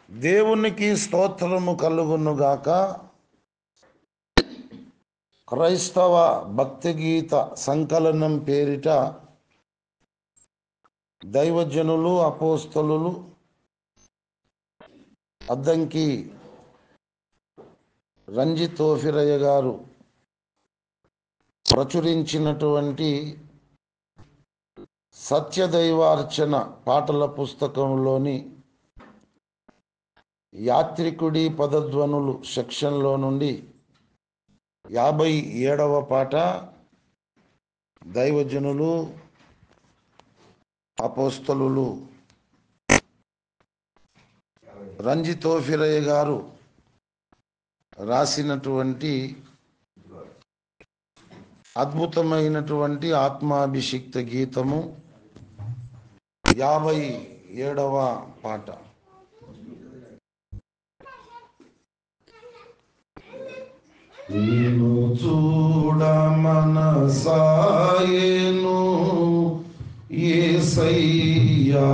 దేవునికి స్తోత్రము కలుగునుగాక. క్రైస్తవ భక్తి గీత సంకలనం పేరిట దైవజనులు అపోస్తలులు అద్దంకి రంజిత్ తోఫిరయ్య గారు ప్రచురించినటువంటి సత్యదైవార్చన పాటల పుస్తకంలోని యాత్రికుడి పదధ్వనులు సెక్షన్లో నుండి 57వ పాట దైవజనులు అపోస్తలులు రంజిత్ తోఫిరయ్య గారు రాసినటువంటి అద్భుతమైనటువంటి ఆత్మాభిషిక్త గీతము 57వ పాట. నిన్ను చూడ మనసాయెను యేసయ్యా,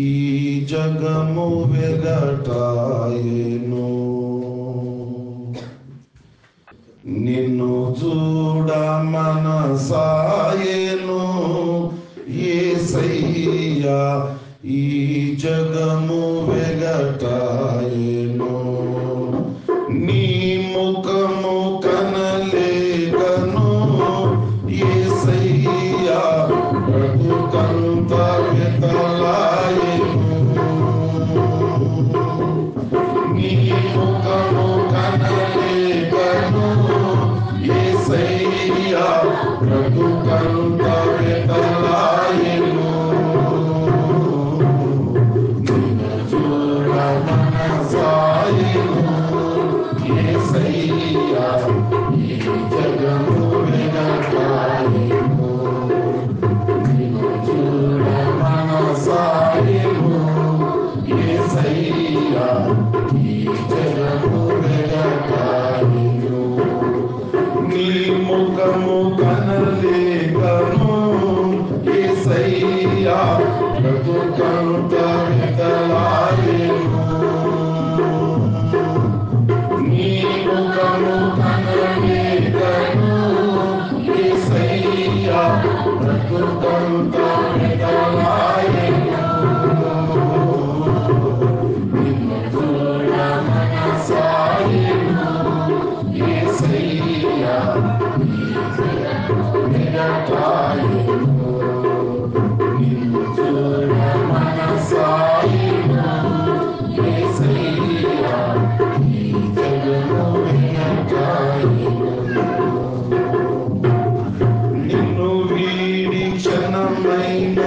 ఈ జగము వెగటాయెను. నిన్ను చూడ మనసాయెను యేసయ్యా, ఈ జగము వెగటాయెను. నీ ముఖము కనలేకను యేసయ్యా, బ్రతుకంత వెతలాయెను. నీ ముఖము కనలేకను యేసయ్యా, బ్రతుకంత వెతలాయెను. నిన్ను చూడ మనసాయెను యేసయ్యా, ఈ జగము వెగటాయెను. నిన్ను చూడ మనసాయెను యేసయ్యా, ఈ జగము వెగటాయెను. నీ ముఖము కనలేకను యేసయ్యా, బ్రతుకంత వెతలాయెను. నీ ముఖము కనలేకను యేసయ్యా, బ్రతుకంత వెతలాయెను. నిన్ను చూడ మనసాయెను యేసయ్యా, ఈ జగము వెగటాయెను. నిన్ను చూడ మనసాయెను యేసయ్యా, ఈ జగము వెగటాయెను. నిన్ను వీడి క్షణమైన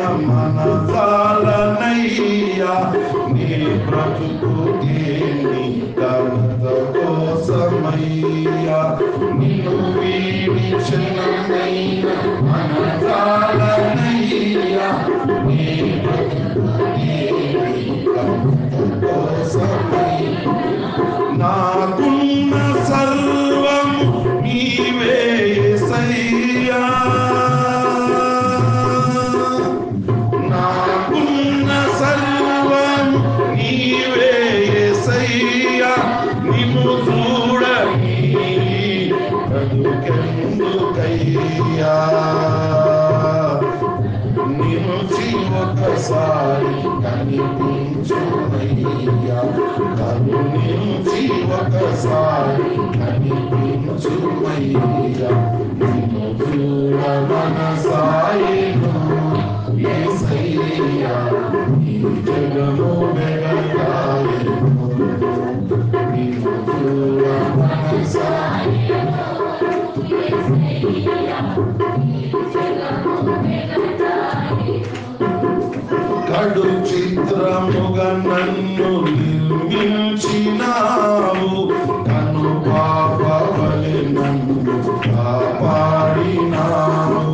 మనసాలనయ్యా, నీ బ్రతుకుదేని ఘనత కోసమయ్యా. నిన్ను వీడి క్షణమైన మనసాలనయ్యా, నీ బ్రతుకుదేని ఘనత కోసమయ్యా. నాకున్న సర్వము నీవే యేసయ్యా, నాకున్న సర్వము నీవే యేసయ్యా. నిన్ను చూడని బ్రతుకెందుకయ్యా, నిలిచి ఒకసారి కనిపించుమయ్యా, కరుణించి ఒకసారి కనిపించుమయ్యా. నిన్ను చూడ మనసాయెను యేసయ్యా, ఈ జగము వెగటాయెను. నిన్ను చూడ మనసాయెను యేసయ్యా, ఈ జగము వెగటాయెను. కడు చిత్రముగా నన్ను నిర్మించినావు, కను పాపవలె నన్ను కాపాడినావు.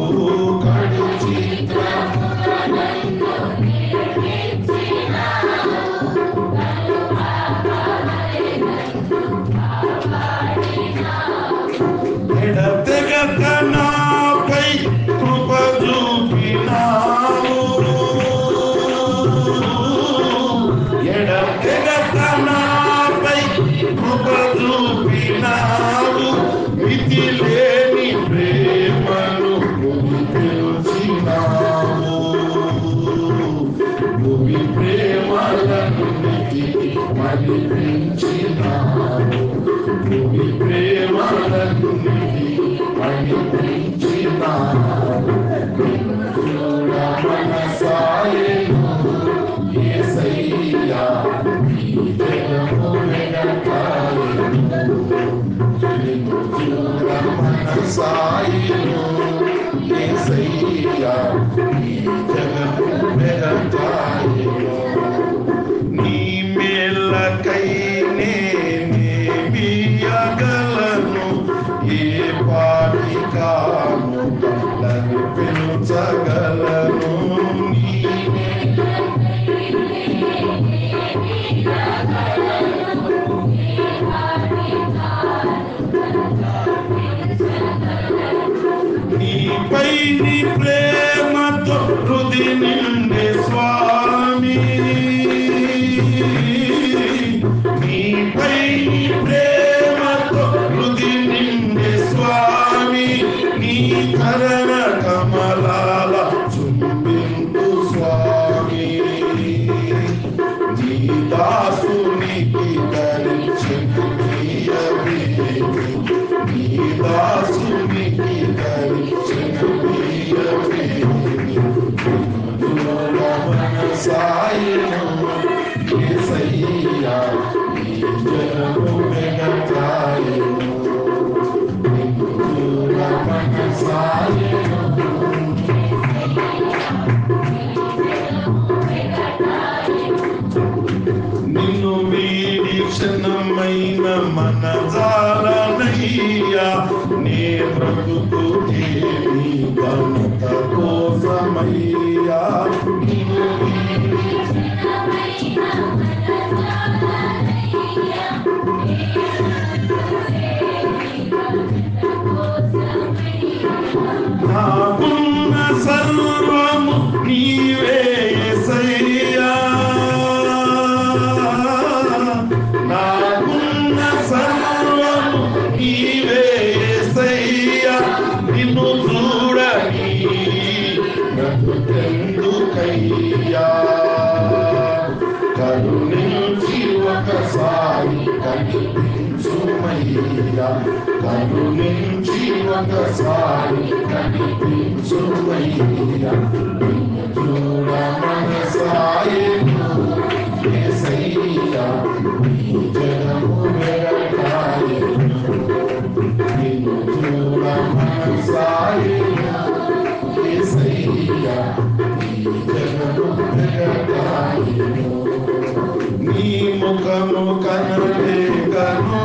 కడు చిత్రముగా నన్ను నిర్మించినావు, కను పాపవలె నన్ను కాపాడినావు. ఎడతెగక నాపై కృప చూపినావు, ఎడ నావు మితి లేని ప్రేమను పిలిచినావు. భూమి ప్రేమలను మలిపించినావు. భూమి ప్రేమలను మలిపించినావు. చూడ మనసాయను యేసయ్యా ఈ జగము వెనకాయను. చూడ మనసాయను యేసయ్యా ఈ జగము వెనకాయను. నీ మేలకై నేనేమియగలను, ఏ పాటి కానుకలను పెంచగలను. నీపై నీ ప్రేమతో హృది నిండే స్వామి, నీపై నీ ప్రేమతో హృది నిండే స్వామి. నీ కరణ కమలాల చుంబింపు స్వామి. నీ దాసునికి దర్శనమియ్యవే, నీ దాసునికి దర్శనమియ్యవే. చూడ మనసాయను యేసయ్యా ఈ జగము వెనకాయను. చూడ మనసాయను నిన్ను వీడి క్షణమైన మనజాలనయ్యా. నే బ్రతుకుతే నీ ఘనత కోసమయ్యా. నిన్ను నాకున్న సర్వము నీవే యేసయ్యా. నాకున్న సర్వము నీవే యేసయ్యా. నిన్ను చూడని బ్రతుకెందుకయ్యా. కరుణించి ఒకసారి కనిపించుమయ్యా. కరుణించి ఒకసారి కనిపించుమయ్యా. చూడ మనసాయను యేసయ్యా ఈ జగము వెనకాయను. నిన్ను చూడ మనసాయను యేసయ్యా ఈ జగము వెనకాయను. నీ ముఖము కనలేకను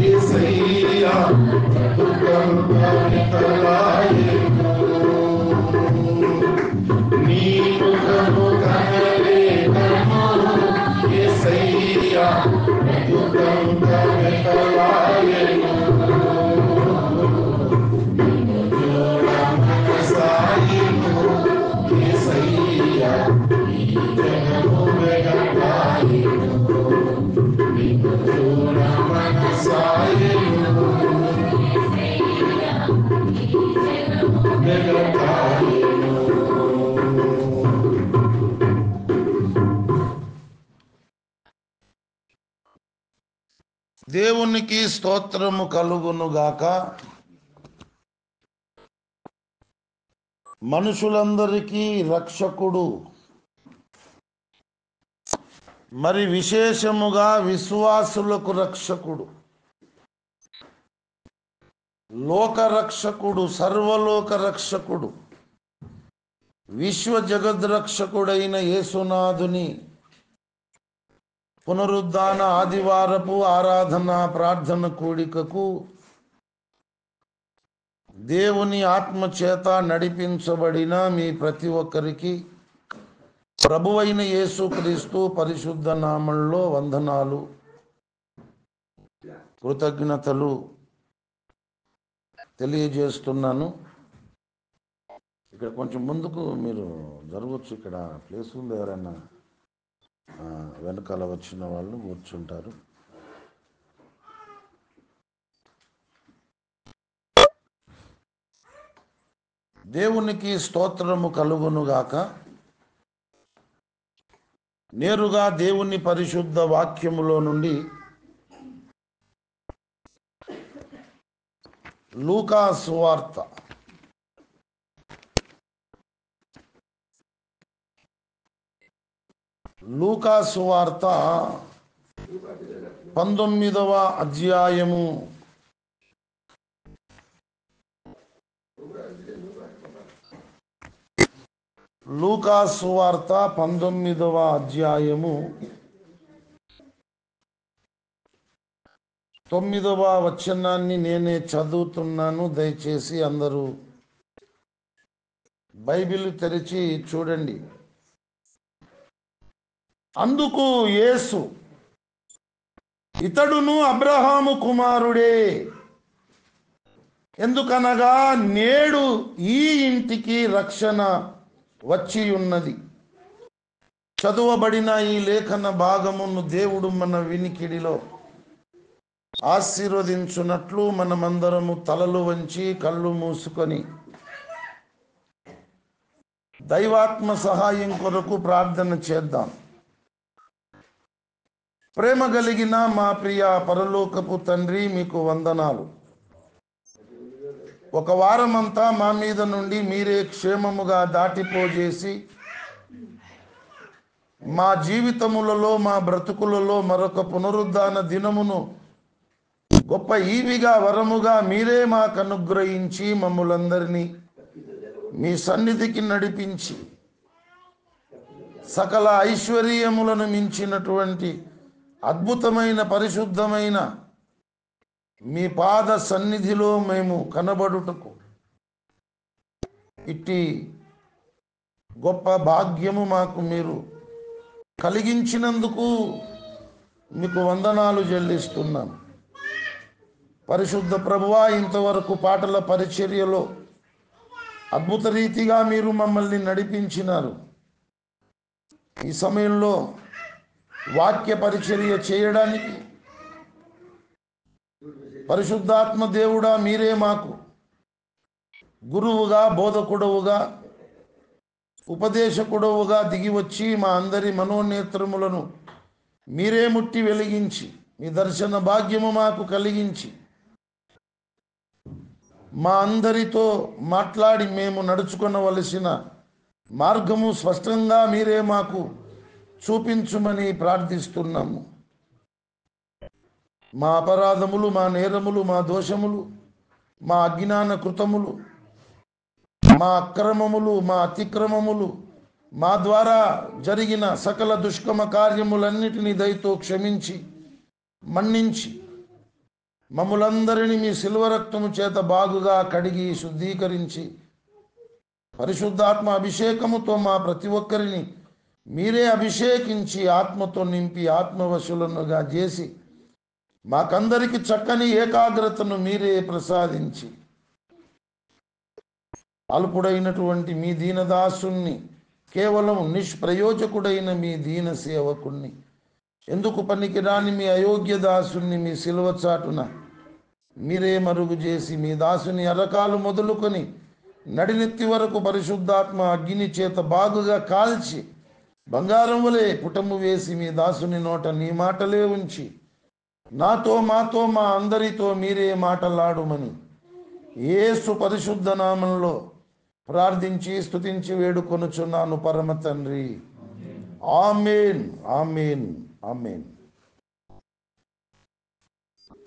యేసయ్యా బ్రతుకంతలాయను. నీ ముఖము కనలేకను యేసయ్యా బ్రతుకంతలాయను. చూడ మనసాయను యేసయ్యా ఈ జగము వెనకాయను. చూడ మనసాయను వెనకాయను. దేవునికి స్తోత్రము కలుగునుగాక. మనుషులందరికీ రక్షకుడు, మరి విశేషముగా విశ్వాసులకు రక్షకుడు, లోకరక్షకుడు, సర్వలోక రక్షకుడు, విశ్వ జగద్రక్షకుడైన యేసునాథుని పునరుద్ధాన ఆదివారపు ఆరాధన ప్రార్థన కూడికకు దేవుని ఆత్మచేత నడిపించబడిన మీ ప్రతి ఒక్కరికి ప్రభువైన యేసుక్రీస్తు పరిశుద్ధ నామంలో వందనాలు, కృతజ్ఞతలు తెలియజేస్తున్నాను. ఇక్కడ కొంచెం ముందుకు మీరు జరగవచ్చు, ఇక్కడ ప్లేస్ ఉంది, ఎవరైనా వెనకాల వచ్చిన వాళ్ళు కూర్చుంటారు. దేవునికి స్తోత్రము కలుగునుగాక. నేరుగా దేవుని పరిశుద్ధ వాక్యములో నుండి లూకా సువార్త 19వ అధ్యాయము 19వ అధ్యాయము 9వ వచనాన్ని నేనే చదువుతున్నాను. దయచేసి అందరూ బైబిల్ తెరిచి చూడండి. అందుకు యేసు, ఇతడును అబ్రహాము కుమారుడే, ఎందుకనగా నేడు ఈ ఇంటికి రక్షణ వచ్చి ఉన్నది. చదువబడిన ఈ లేఖన భాగమును దేవుడు మన వినికిడిలో ఆశీర్వదించున్నట్లు మనమందరము తలలు వంచి కళ్ళు మూసుకొని దైవాత్మ సహాయం కొరకు ప్రార్థన చేద్దాం. ప్రేమ కలిగిన మా ప్రియ పరలోకపు తండ్రి, మీకు వందనాలు. ఒక వారమంతా మా మీద నుండి మీరే క్షేమముగా దాటిపోజేసి మా జీవితములలో, మా బ్రతుకులలో మరొక పునరుద్ధాన దినమును గొప్ప ఈవిగా, వరముగా మీరే మాకు అనుగ్రహించి మమ్ములందరినీ మీ సన్నిధికి నడిపించి సకల ఐశ్వర్యములను మించినటువంటి అద్భుతమైన పరిశుద్ధమైన మీ పాద సన్నిధిలో మేము కనబడుటకు ఇట్టి గొప్ప భాగ్యము మాకు మీరు కలిగించినందుకు మీకు వందనాలు చెల్లిస్తున్నాను. పరిశుద్ధ ప్రభువా, ఇంతవరకు పాటల పరిచర్యలో అద్భుత రీతిగా మీరు మమ్మల్ని నడిపించినారు. ఈ సమయంలో వాక్య పరిచర్య చేయడానికి పరిశుద్ధాత్మ దేవుడా మీరే మాకు గురువుగా, బోధకుడవుగా, ఉపదేశకుడవుగా దిగి వచ్చి మా అందరి మనోనేత్రములను మీరే ముట్టి వెలిగించి మీ దర్శన భాగ్యము మాకు కలిగించి మా అందరితో మాట్లాడి మేము నడుచుకొనవలసిన మార్గము స్పష్టంగా మీరే మాకు చూపించుమని ప్రార్థిస్తున్నాము. మా అపరాధములు, మా నేరములు, మా దోషములు, మా అజ్ఞాన కృతములు, మా అక్రమములు, మా అతిక్రమములు, మా ద్వారా జరిగిన సకల దుష్కర్మ కార్యములన్నిటినీ దయతో క్షమించి మన్నించి మమ్ములందరినీ మీ శిలువ రక్తము చేత బాగుగా కడిగి శుద్ధీకరించి పరిశుద్ధాత్మ అభిషేకముతో మా ప్రతి ఒక్కరిని మీరే అభిషేకించి ఆత్మతో నింపి ఆత్మవశులనుగా చేసి మాకందరికి చక్కని ఏకాగ్రతను మీరే ప్రసాదించి అల్పుడైనటువంటి మీ దీనదాసుని, కేవలం నిష్ప్రయోజకుడైన మీ దీన సేవకుణ్ణి, ఎందుకు పనికిరాని మీ అయోగ్య దాసుని మీ శిలువ చాటున మీరే మరుగు చేసి మీ దాసుని అరకాలు మొదలుకొని నడినెత్తి వరకు పరిశుద్ధాత్మ అగ్ని చేత బాగుగా కాల్చి బంగారం వలె పుటము వేసి మీ దాసుని నోట నీ మాటలే ఉంచి నాతో, మాతో, మా అందరితో మీరే మాటలాడుమని యేసు పరిశుద్ధ నామంలో ప్రార్థించి స్తుతించి వేడుకొనుచున్నాను పరమ తండ్రి. ఆమేన్, ఆమేన్, ఆమేన్.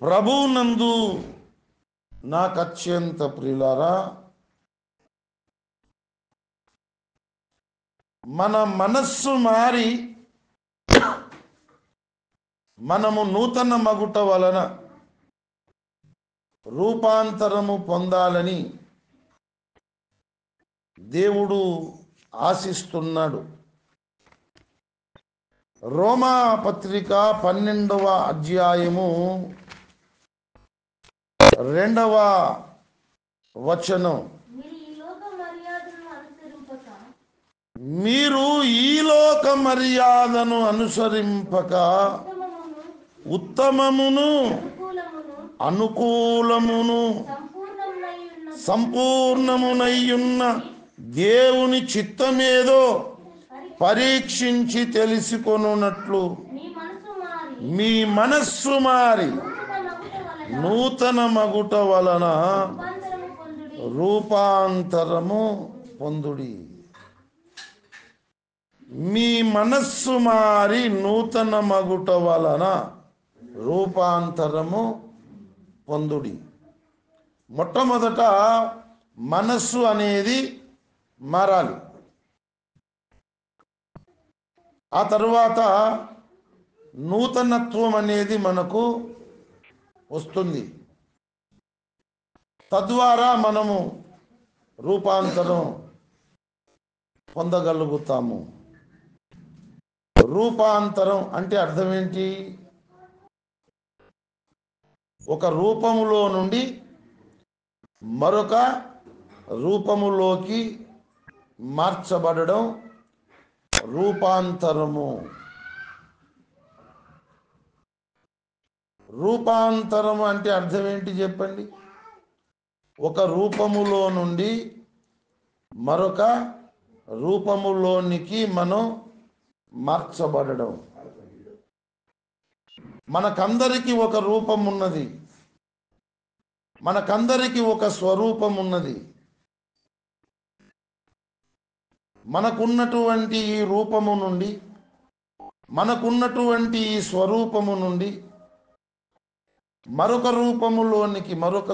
ప్రభునందు నాకు అత్యంత ప్రియులారా, మన మనస్సు మారి మనము నూతన మగుట వలన రూపాంతరము పొందాలని దేవుడు ఆశిస్తున్నాడు. రోమా పత్రిక 12వ అధ్యాయము 2వ వచనం, మీరు ఈ లోక మర్యాదను అనుసరింపక ఉత్తమమును అనుకూలమును సంపూర్ణమునయ్యున్న దేవుని చిత్తమేదో పరీక్షించి తెలుసుకొనున్నట్లు మీ మనస్సు మారి నూతన మగుట వలన రూపాంతరము పొందుడి. మీ మనస్సు మారి నూతన మగుట వలన రూపాంతరము పొందుడి. మొట్టమొదట మనస్సు అనేది మారాలి. ఆ తరువాత నూతనత్వం అనేది మనకు వస్తుంది. తద్వారా మనము రూపాంతరం పొందగలుగుతాము. రూపాంతరం అంటే అర్థం ఏంటి? ఒక రూపములో నుండి మరొక రూపములోకి మార్చబడడం రూపాంతరము. రూపాంతరము అంటే అర్థం ఏంటి చెప్పండి? ఒక రూపములో నుండి మరొక రూపములోనికి మనం మార్చబడడం. మనకందరికీ ఒక రూపం ఉన్నది, మనకందరికీ ఒక స్వరూపం ఉన్నది. మనకున్నటువంటి ఈ రూపము నుండి, మనకున్నటువంటి ఈ స్వరూపము నుండి మరొక రూపములోనికి, మరొక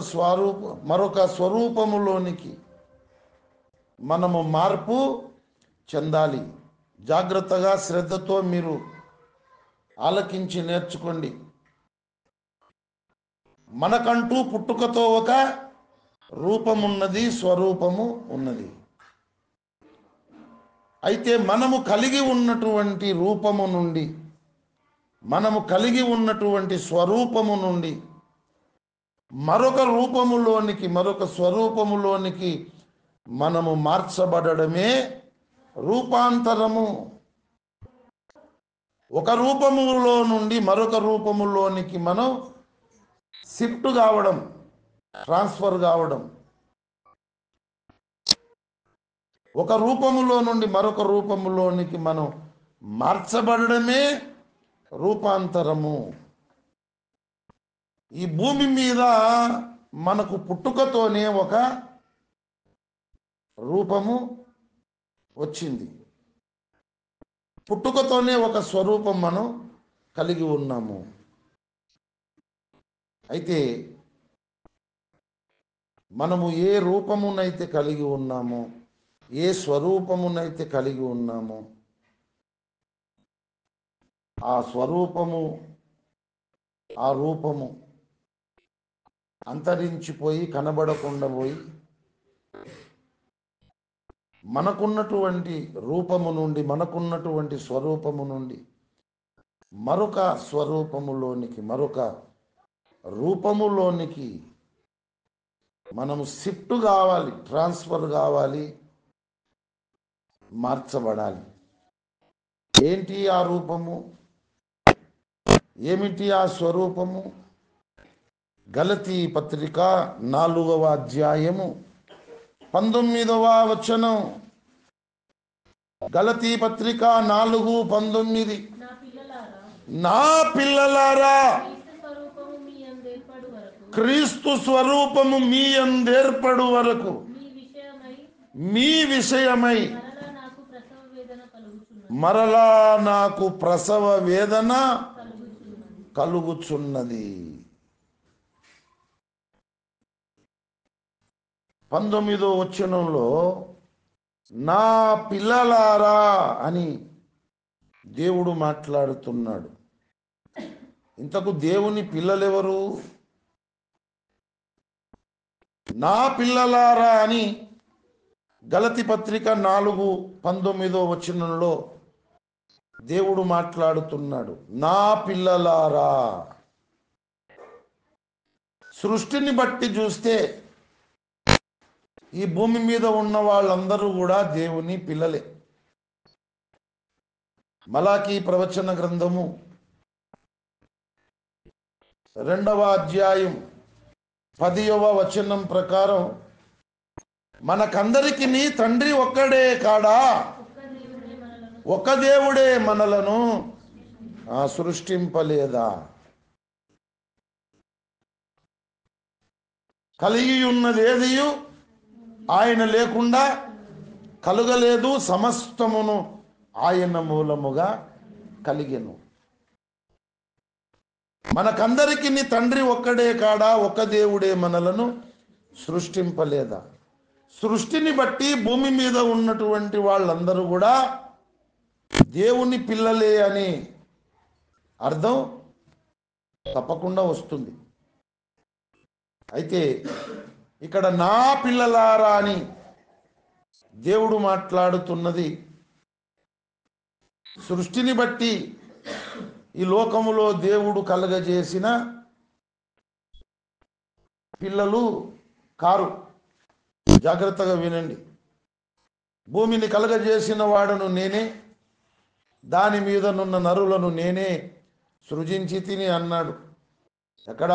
స్వరూపములోనికి మనము మార్పు చెందాలి. జాగ్రత్తగా శ్రద్ధతో మీరు ఆలకించి నేర్చుకోండి. మనకంటూ పుట్టుకతో ఒక రూపమున్నది, స్వరూపము ఉన్నది. అయితే మనము కలిగి ఉన్నటువంటి రూపము నుండి, మనము కలిగి ఉన్నటువంటి స్వరూపము నుండి మరొక రూపములోనికి, మరొక స్వరూపములోనికి మనము మార్చబడడమే రూపాంతరము. ఒక రూపములో నుండి మరొక రూపములోనికి మనం షిఫ్ట్ కావడం, ట్రాన్స్ఫర్ కావడం. ఒక రూపములో నుండి మరొక రూపములోనికి మనం మార్చబడడమే రూపాంతరము. ఈ భూమి మీద మనకు పుట్టుకతోనే ఒక రూపము వచ్చింది, పుట్టుకతోనే ఒక స్వరూపం మనం కలిగి ఉన్నాము. అయితే మనము ఏ రూపమునైతే కలిగి ఉన్నామో, ఏ స్వరూపమునైతే కలిగి ఉన్నామో, ఆ స్వరూపము, ఆ రూపము అంతరించిపోయి కనబడకుండా పోయి మనకున్నటువంటి రూపము నుండి, మనకున్నటువంటి స్వరూపము నుండి మరొక స్వరూపములోనికి, మరొక రూపములోనికి మనము షిఫ్ట్ కావాలి, ట్రాన్స్ఫర్ కావాలి, మార్చబడాలి. ఏంటి ఆ రూపము? ఏమిటి ఆ స్వరూపము? గలతీ పత్రిక 4వ అధ్యాయము 19వ వచనం. గలతీ పత్రిక 4:19. నా పిల్లలారా, క్రీస్తు స్వరూపము మీ యందేర్పడు వరకు మీ విషయమై మరలా నాకు ప్రసవ వేదన కలుగుచున్నది. 19వ వచనంలో నా పిల్లలారా అని దేవుడు మాట్లాడుతున్నాడు. ఇంతకు దేవుని పిల్లలెవరు? నా పిల్లలారా అని గలతీ పత్రిక 4:19వ వచనంలో దేవుడు మాట్లాడుతున్నాడు. నా పిల్లలారా. సృష్టిని బట్టి చూస్తే ఈ భూమి మీద ఉన్న వాళ్ళందరూ కూడా దేవుని పిల్లలే. మలాకీ ప్రవచన గ్రంథము 2వ అధ్యాయం 10వ వచనం ప్రకారం మనకందరికి తండ్రి ఒక్కడే కాడా, ఒక దేవుడే మనలను సృష్టింపలేదా? కలిగి ఉన్నదేదియు ఆయన లేకుండా కలుగలేదు, సమస్తమును ఆయన మూలముగా కలిగెను. మనకందరికి తండ్రి ఒక్కడే కాడా, ఒక దేవుడే మనలను సృష్టింపలేదా? సృష్టిని బట్టి భూమి మీద ఉన్నటువంటి వాళ్ళందరూ కూడా దేవుని పిల్లలే అని అర్థం తప్పకుండా వస్తుంది. అయితే ఇక్కడ నా పిల్లలారా అని దేవుడు మాట్లాడుతున్నది సృష్టిని బట్టి ఈ లోకములో దేవుడు కలగజేసిన పిల్లలు కారు. జాగ్రత్తగా వినండి. భూమిని కలగజేసిన వాడును నేనే, దాని మీద నున్న నరులను నేనే సృజించి తిని అన్నాడు. ఎక్కడ?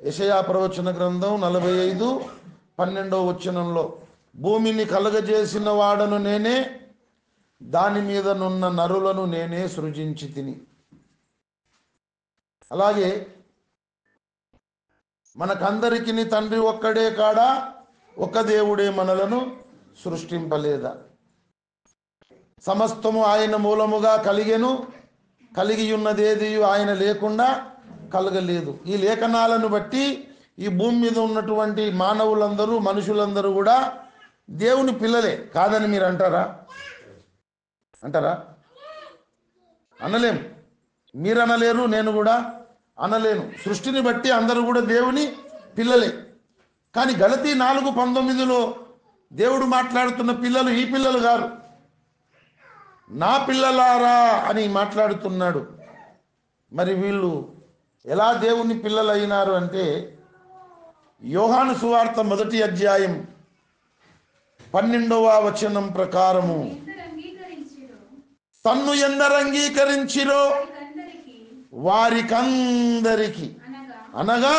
యెషయా ప్రవచన గ్రంథం 45:12 వచనంలో భూమిని కలగజేసిన వాడను నేనే, దాని మీద నున్న నరులను నేనే సృజించి తిని. అలాగే మనకందరికి తండ్రి ఒక్కడే కాడా, ఒక దేవుడే మనలను సృష్టింపలేదా? సమస్తము ఆయన మూలముగా కలిగెను, కలిగి ఉన్నదేది ఆయన లేకుండా కలగలేదు. ఈ లేఖనాలను బట్టి ఈ భూమి మీద ఉన్నటువంటి మానవులందరూ, మనుషులందరూ కూడా దేవుని పిల్లలే కాదని మీరు అంటారా? అనలేం. మీరు అనలేరు, నేను కూడా అనలేను. సృష్టిని బట్టి అందరూ కూడా దేవుని పిల్లలే. కానీ గలతీ 4:19 దేవుడు మాట్లాడుతున్న పిల్లలు ఈ పిల్లలు గారు, నా పిల్లలారా అని మాట్లాడుతున్నాడు. మరి వీళ్ళు ఎలా దేవుని పిల్లలు అయినారు అంటే, యోహాను సువార్త 1వ అధ్యాయం 12వ వచనం ప్రకారము, తన్ను ఎందరు అంగీకరించిరో వారికందరికి, అనగా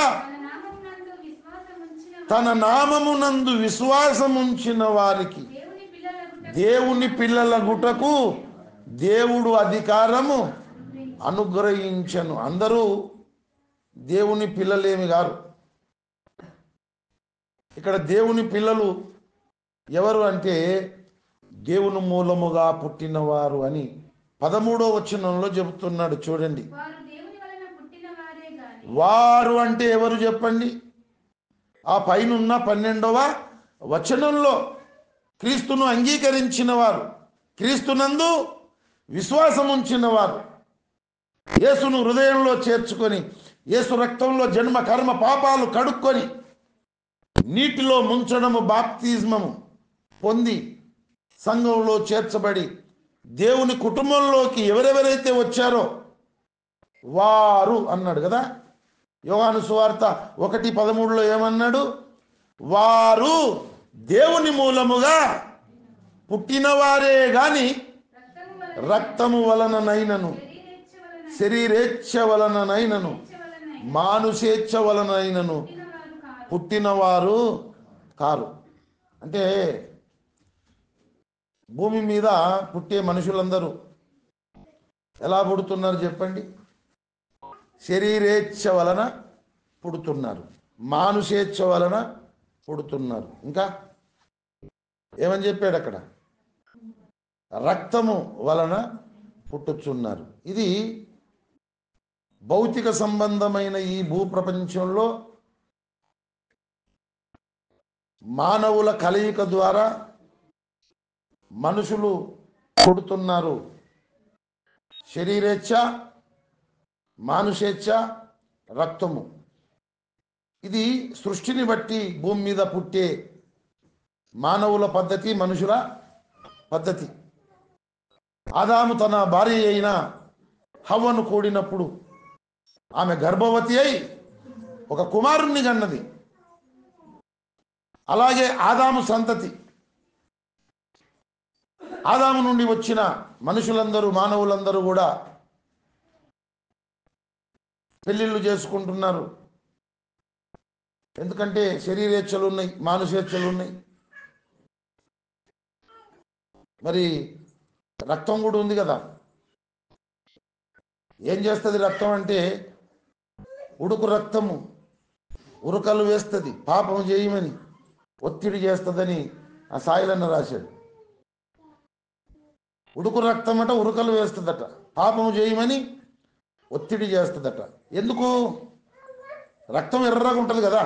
తన నామమునందు విశ్వాసముంచిన వారికి దేవుని పిల్లల గుటకు దేవుడు అధికారము అనుగ్రహించను. అందరూ దేవుని పిల్లలేమి గారు. ఇక్కడ దేవుని పిల్లలు ఎవరు అంటే, దేవుని మూలముగా పుట్టినవారు అని 13వ వచనంలో చెబుతున్నాడు. చూడండి, వారు అంటే ఎవరు చెప్పండి? ఆ పైనున్న 12వ వచనంలో క్రీస్తును అంగీకరించిన వారు, క్రీస్తునందు విశ్వాసం ఉంచిన వారు, యేసును హృదయంలో చేర్చుకొని, యేసు రక్తంలో జన్మ కర్మ పాపాలు కడుక్కొని, నీటిలో ముంచడము బాప్తిజమము పొంది సంఘంలో చేర్చబడి దేవుని కుటుంబంలోకి ఎవరెవరైతే వచ్చారో వారు అన్నాడు కదా. యోహాను సువార్త 1:13 ఏమన్నాడు? వారు దేవుని మూలముగా పుట్టినవారే గాని రక్తము వలననైనను, శరీరేచ్ఛ వలననైనను, మానుషేచ్ఛ వలనైనను పుట్టినవారు కారు. అంటే భూమి మీద పుట్టే మనుషులందరూ ఎలా పుడుతున్నారు చెప్పండి? శరీరేచ్ఛ వలన పుడుతున్నారు, మానుషేచ్ఛ వలన పుడుతున్నారు. ఇంకా ఏమని చెప్పాడు అక్కడ? రక్తము వలన పుట్టుచున్నారు. ఇది భౌతిక సంబంధమైన ఈ భూప్రపంచంలో మానవుల కలయిక ద్వారా మనుషులు పుడుతున్నారు. శరీరేచ్ఛ, మానుషేచ్ఛ, రక్తము. ఇది సృష్టిని బట్టి భూమి మీద పుట్టే మానవుల పద్ధతి, మనుషుల పద్ధతి. ఆదాము తన భార్య అయిన హవ్వను కూడినప్పుడు ఆమె గర్భవతి అయి ఒక కుమారుణ్ణి కన్నది. అలాగే ఆదాము సంతతి, ఆదాము నుండి వచ్చిన మనుషులందరూ, మానవులందరూ కూడా పెళ్ళిళ్ళు చేసుకుంటున్నారు. ఎందుకంటే శరీరేచ్ఛలు ఉన్నాయి, మానుషేచ్ఛలు ఉన్నాయి, మరి రక్తం కూడా ఉంది కదా. ఏం చేస్తుంది రక్తం అంటే? ఉడుకు రక్తము ఉరకలు వేస్తుంది, పాపం చేయమని ఒత్తిడి చేస్తుందని ఆ సాయిలన్న రాశాడు. ఉడుకు రక్తం అట ఉరకలు వేస్తుందట, పాపము చేయమని ఒత్తిడి చేస్తుందట. ఎందుకు? రక్తం ఎర్రగా ఉంటుంది కదా.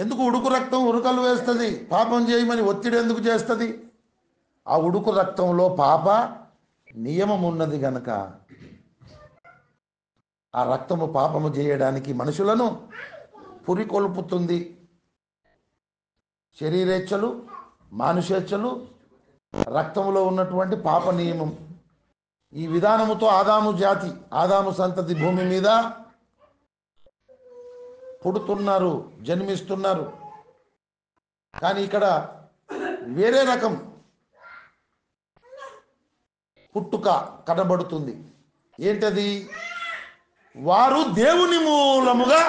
ఎందుకు ఉడుకు రక్తం ఉరకలు వేస్తుంది, పాపం చేయమని ఒత్తిడి ఎందుకు చేస్తుంది? ఆ ఉడుకు రక్తంలో పాప నియమం ఉన్నది గనక ఆ రక్తము పాపము చేయడానికి మనుషులను పురికొల్పుతుంది. శరీరేచ్ఛలు, మానుషేచ్ఛలు రక్తంలో ఉన్నటువంటి పాప నియమం. ఈ విధానముతో ఆదాము జాతి, ఆదాము సంతతి భూమి మీద పుడుతున్నారు, జన్మిస్తున్నారు. కానీ ఇక్కడ వేరే రకం పుట్టుక కనబడుతుంది. ఏంటది? వారు దేవుని మూలముగా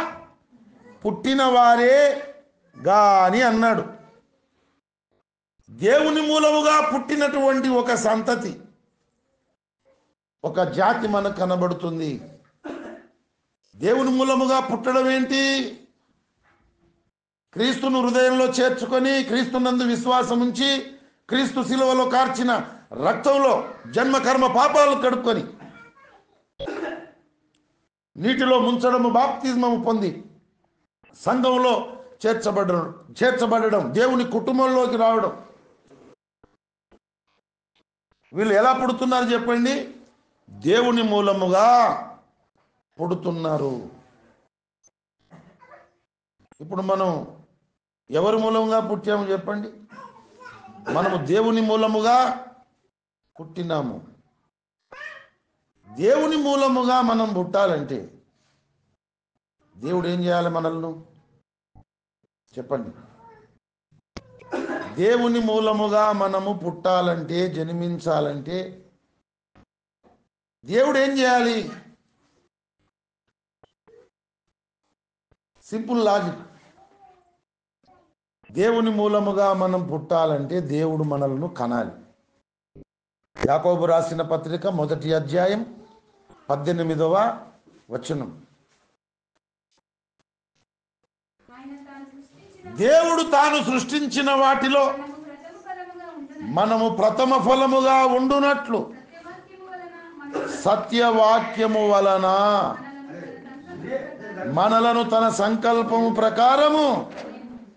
పుట్టిన వారే గాని అన్నాడు. దేవుని మూలముగా పుట్టినటువంటి ఒక సంతతి, ఒక జాతి మనకు కనబడుతుంది. దేవుని మూలముగా పుట్టడం ఏంటి? క్రీస్తును హృదయంలో చేర్చుకొని, క్రీస్తునందు విశ్వాసం ఉంచి, క్రీస్తు శిలువలో కార్చిన రక్తంలో జన్మ కర్మ పాపాలు కడుక్కొని, నీటిలో ముంచడము, బాప్తిజమము పొంది సంఘంలో చేర్చబడడం, దేవుని కుటుంబంలోకి రావడం. వీళ్ళు ఎలా పుడుతున్నారు చెప్పండి? దేవుని మూలముగా పుడుతున్నారు. ఇప్పుడు మనం ఎవరి మూలముగా పుట్టాము చెప్పండి? మనము దేవుని మూలముగా పుట్టినాము. దేవుని మూలముగా మనం పుట్టాలంటే దేవుడు ఏం చేయాలి మనల్ని చెప్పండి? దేవుని మూలముగా మనము పుట్టాలంటే, జన్మించాలంటే దేవుడు ఏం చేయాలి? Simple logic. దేవుని మూలముగా మనం పుట్టాలంటే దేవుడు మనల్ని కనాలి. యాకోబు రాసిన పత్రిక 1వ అధ్యాయం 18వ వచనం. దేవుడు తాను సృష్టించిన వాటిలో మనము ప్రథమ ఫలముగా ఉండునట్లు సత్యవాక్యము వలన మనలను తన సంకల్పము ప్రకారము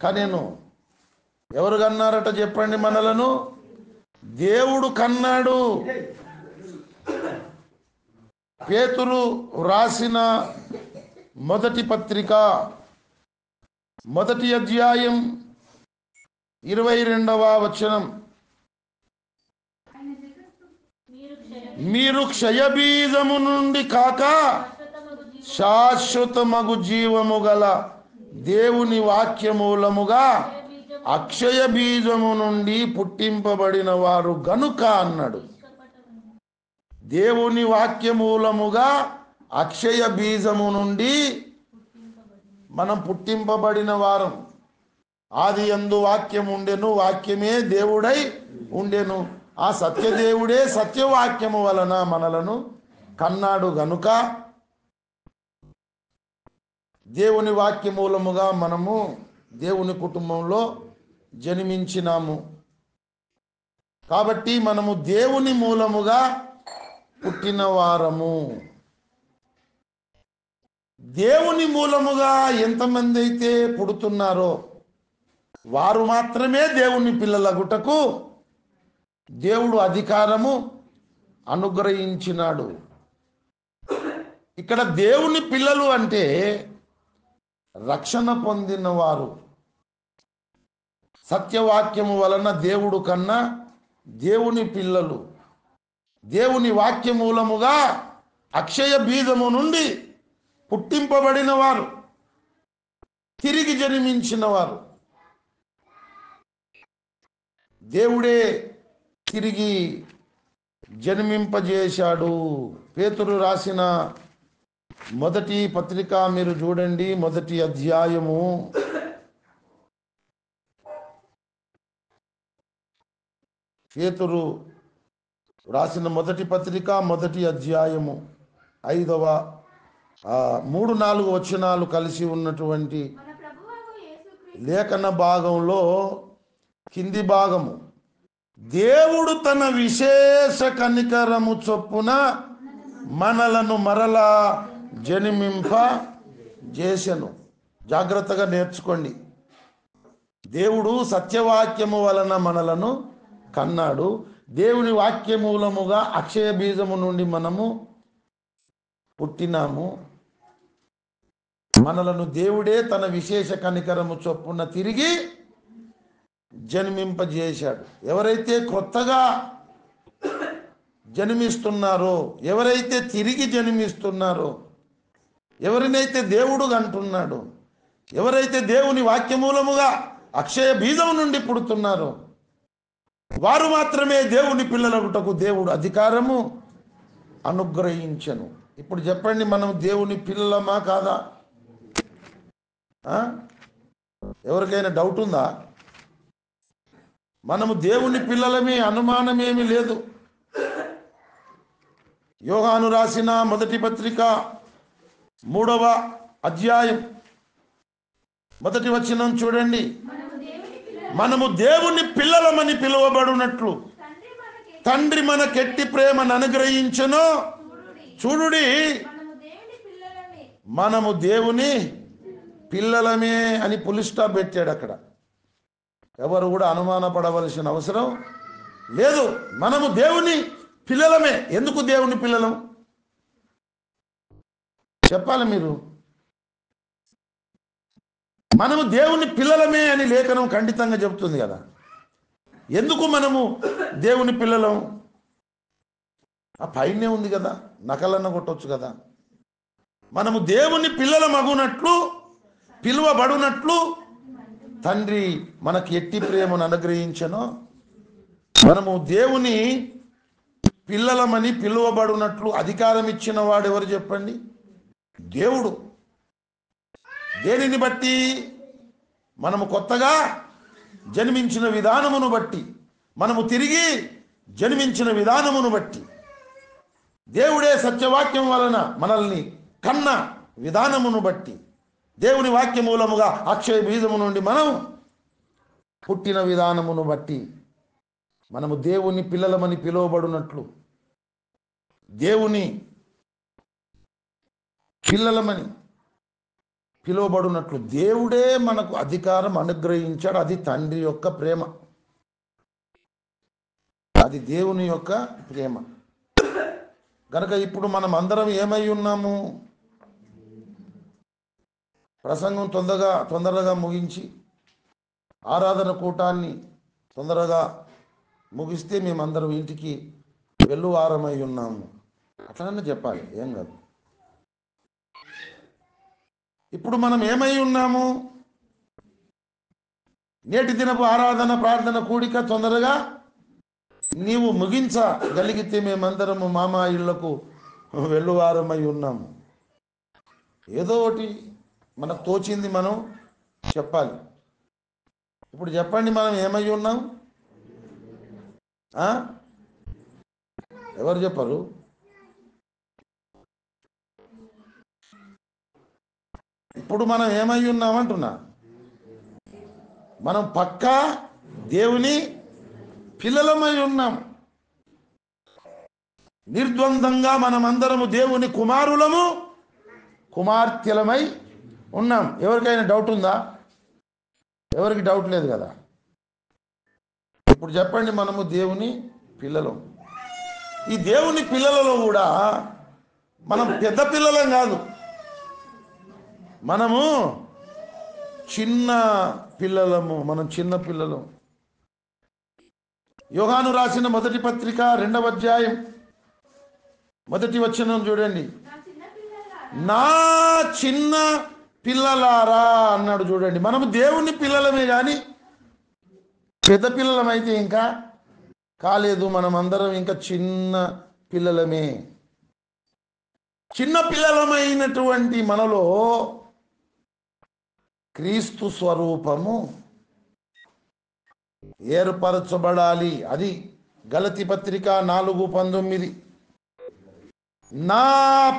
కనెను. ఎవరు కన్నారట చెప్పండి? మనలను దేవుడు కన్నాడు. పేతురు రాసిన మొదటి పత్రిక 1వ అధ్యాయం 22వ వచనం. మీరు క్షయబీజము నుండి కాక శాశ్వతమగు జీవము గల దేవుని వాక్యమూలముగా అక్షయ బీజము నుండి పుట్టింపబడిన వారు గనుక అన్నాడు. దేవుని వాక్యమూలముగా అక్షయ బీజము నుండి మనం పుట్టింపబడిన వారం. ఆది యందు వాక్యం ఉండెను, వాక్యమే దేవుడై ఉండెను. ఆ సత్యదేవుడే సత్యవాక్యము వలన మనలను కన్నాడు గనుక దేవుని వాక్యమూలముగా మనము దేవుని కుటుంబంలో జన్మించినాము. కాబట్టి మనము దేవుని మూలముగా పుట్టిన వారము. దేవుని మూలముగా ఎంతమంది అయితే పుడుతున్నారో వారు మాత్రమే దేవుని పిల్లలగుటకు దేవుడు అధికారము అనుగ్రహించినాడు. ఇక్కడ దేవుని పిల్లలు అంటే రక్షణ పొందిన వారు. సత్యవాక్యము వలన దేవుడు కన్నా దేవుని పిల్లలు, దేవుని వాక్య మూలముగా అక్షయ బీజము నుండి పుట్టింపబడిన వారు, తిరిగి జన్మించిన వారు. దేవుడే తిరిగి జన్మింపజేశాడు. పేతురు రాసిన మొదటి పత్రిక మీరు చూడండి, మొదటి అధ్యాయము. పేతురు రాసిన మొదటి పత్రిక మొదటి అధ్యాయము 5వ 3-4 వచనాలు కలిసి ఉన్నటువంటి లేఖన భాగంలో కింది భాగము, దేవుడు తన విశేష కనికరము చొప్పున మనలను మరలా జన్మింప చేసెను. జాగ్రత్తగా నేర్చుకోండి. దేవుడు సత్యవాక్యము వలన మనలను కన్నాడు. దేవుని వాక్య మూలముగా అక్షయ బీజము నుండి మనము పుట్టినాము. మనలను దేవుడే తన విశేష కనికరము చొప్పున తిరిగి జన్మింపజేశాడు. ఎవరైతే కొత్తగా జన్మిస్తున్నారో, ఎవరైతే తిరిగి జన్మిస్తున్నారో, ఎవరినైతే దేవుడు అంటున్నాడో, ఎవరైతే దేవుని వాక్యమూలముగా అక్షయ బీజం నుండి పుడుతున్నారో వారు మాత్రమే దేవుని పిల్లలగుటకు దేవుడు అధికారము అనుగ్రహించను. ఇప్పుడు చెప్పండి, మనం దేవుని పిల్లలమా కాదా? ఎవరికైనా డౌట్ ఉందా? మనము దేవుని పిల్లలమే, అనుమానమేమీ లేదు. యోహాను రాసిన మొదటి పత్రిక 3వ అధ్యాయం 1వ వచనం చూడండి. మనము దేవుని పిల్లలమని పిలువబడునట్లు తండ్రి మనకెట్టి ప్రేమను అనుగ్రహించెను చూడుడి. మనము దేవుని పిల్లలమే అని ఫుల్ స్టాప్ పెట్టాడు. అక్కడ ఎవరు కూడా అనుమానపడవలసిన అవసరం లేదు. మనము దేవుని పిల్లలమే. ఎందుకు దేవుని పిల్లలం చెప్పాలి మీరు. మనము దేవుని పిల్లలమే అని లేఖనం ఖండితంగా చెబుతుంది కదా. ఎందుకు మనము దేవుని పిల్లలం? ఆ పైనే ఉంది కదా, నకలన్న కొట్టవచ్చు కదా. మనము దేవుని పిల్లల మగునట్లు పిలువబడునట్లు తండ్రి మనకి ఎట్టి ప్రేమను అనుగ్రహించెను. మనము దేవుని పిల్లలమని పిలువబడునట్లు అధికారం ఇచ్చిన వాడు ఎవరు చెప్పండి? దేవుడు. దేనిని బట్టి? మనము కొత్తగా జన్మించిన విధానమును బట్టి, మనము తిరిగి జన్మించిన విధానమును బట్టి, దేవుడే సత్యవాక్యం వలన మనల్ని కన్న విధానమును బట్టి, దేవుని వాక్య మూలముగా అక్షయ బీజము నుండి మనం పుట్టిన విధానమును బట్టి మనము దేవుని పిల్లలమని పిలువబడినట్లు, దేవుని పిల్లలమని పిలువబడినట్లు దేవుడే మనకు అధికారం అనుగ్రహించాడు. అది తండ్రి యొక్క ప్రేమ, అది దేవుని యొక్క ప్రేమ. కనుక ఇప్పుడు మనం అందరం ఏమై ఉన్నాము? ప్రసంగం తొందరగా ముగించి ఆరాధన కూటాన్ని తొందరగా ముగిస్తే మేమందరం ఇంటికి వెళ్లువారమై ఉన్నాము. అట్లనే చెప్పాలి, ఏం కాదు. ఇప్పుడు మనం ఏమై ఉన్నాము? నేటి దినపు ఆరాధన ప్రార్థన కూడిక తొందరగా నీవు ముగించగలిగితే మేమందరము మామా ఇళ్లకు వెళ్లువారమై ఉన్నాము. ఏదో ఒకటి మనకు తోచింది మనం చెప్పాలి. ఇప్పుడు చెప్పండి, మనం ఏమై ఉన్నాం? ఎవరు చెప్పరు? ఇప్పుడు మనం ఏమై ఉన్నామంటున్నా? మనం పక్కా దేవుని పిల్లలమై ఉన్నాం. నిర్ద్వందంగా మనమందరము దేవుని కుమారులము కుమార్తెలమై ఉన్నాం. ఎవరికైనా డౌట్ ఉందా? ఎవరికి డౌట్ లేదు కదా. ఇప్పుడు చెప్పండి, మనము దేవుని పిల్లలం. ఈ దేవుని పిల్లలలో కూడా మనం పెద్ద పిల్లలం కాదు, మనము చిన్న పిల్లలము. మనం చిన్న పిల్లలం. యోహాను రాసిన మొదటి పత్రిక 2వ అధ్యాయం 1వ వచనం చూడండి. నా చిన్న పిల్లలారా అన్నాడు. చూడండి, మనము దేవుని పిల్లలమే కానీ పెద్ద పిల్లలమైతే ఇంకా కాలేదు. మనం అందరం ఇంకా చిన్న పిల్లలమే. చిన్న పిల్లలమైనటువంటి మనలో క్రీస్తు స్వరూపము ఏర్పరచబడాలి. అది గలతీ పత్రిక 4:19. నా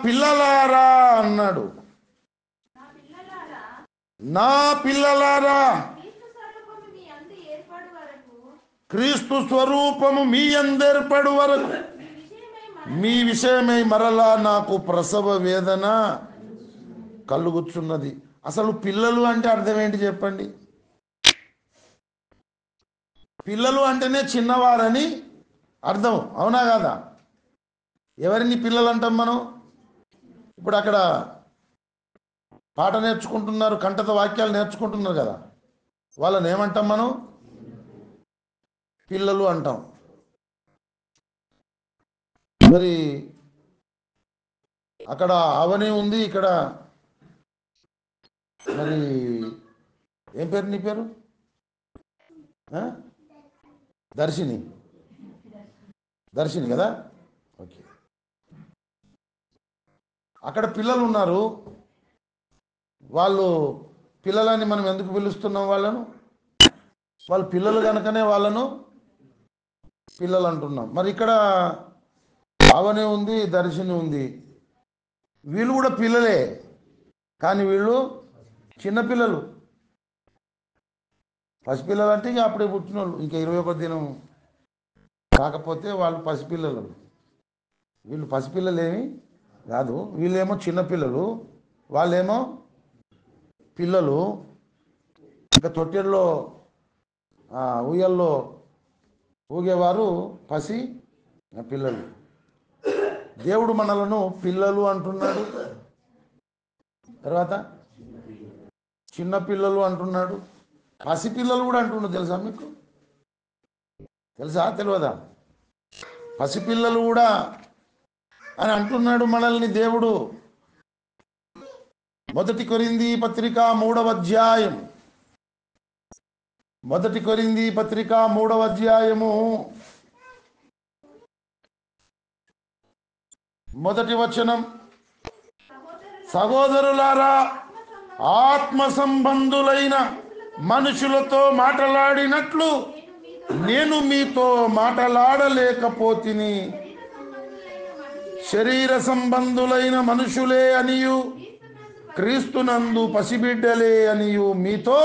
పిల్లలారా అన్నాడు. నా పిల్లలారా, క్రీస్తు స్వరూపము మీ అందర్పడు వరకు మీ విషయమై మరలా నాకు ప్రసవ వేదన కలుగుచున్నది. అసలు పిల్లలు అంటే అర్థం ఏంటి చెప్పండి? పిల్లలు అంటేనే చిన్నవారని అర్థం, అవునా కాదా? ఎవరిని పిల్లలు అంటాం మనం? ఇప్పుడు అక్కడ పాట నేర్చుకుంటున్నారు, కంఠత వాక్యాలు నేర్చుకుంటున్నారు కదా, వాళ్ళని ఏమంటాం మనం? పిల్లలు అంటాం. మరి అక్కడ అవని ఉంది, ఇక్కడ మరి ఏం పేరు నీ పేరు? దర్శిని. దర్శిని కదా, ఓకే. అక్కడ పిల్లలు ఉన్నారు. వాళ్ళు పిల్లలని మనం ఎందుకు పిలుస్తున్నాం? వాళ్ళు పిల్లలు కనుకనే వాళ్ళను పిల్లలు అంటున్నాం. మరి ఇక్కడ అవని ఉంది, దర్శిని ఉంది, వీళ్ళు కూడా పిల్లలే, కానీ వీళ్ళు చిన్నపిల్లలు. పసిపిల్లలు అంటే ఇక అప్పుడే పుట్టిన వాళ్ళు, ఇంకా 21 దినం కాకపోతే వాళ్ళు పసిపిల్లలు. వీళ్ళు పసిపిల్లలేమి కాదు, వీళ్ళేమో చిన్నపిల్లలు, వాళ్ళేమో పిల్లలు. ఇంకా తొట్టెల్లో ఉయ్యల్లో ఊగేవారు పసి పిల్లలు. దేవుడు మనలను పిల్లలు అంటున్నాడు, తర్వాత చిన్న పిల్లలు అంటున్నాడు, పసిపిల్లలు కూడా అంటున్నాడు. తెలుసా మీకు? తెలుసా తెలియదా? పసిపిల్లలు కూడా అని అంటున్నాడు మనల్ని దేవుడు. 1 కొరింథీ పత్రిక 3వ అధ్యాయం, 1 కొరింథీ పత్రిక 3వ అధ్యాయము 1వ వచనం, సహోదరులారా, ఆత్మ సంబంధులైన మనుషులతో మాట్లాడినట్లు నేను మీతో మాట్లాడలేకపోతిని. శరీర సంబంధులైన మనుషులే అనియు క్రీస్తునందు పసిబిడ్డలే అనియు మీతో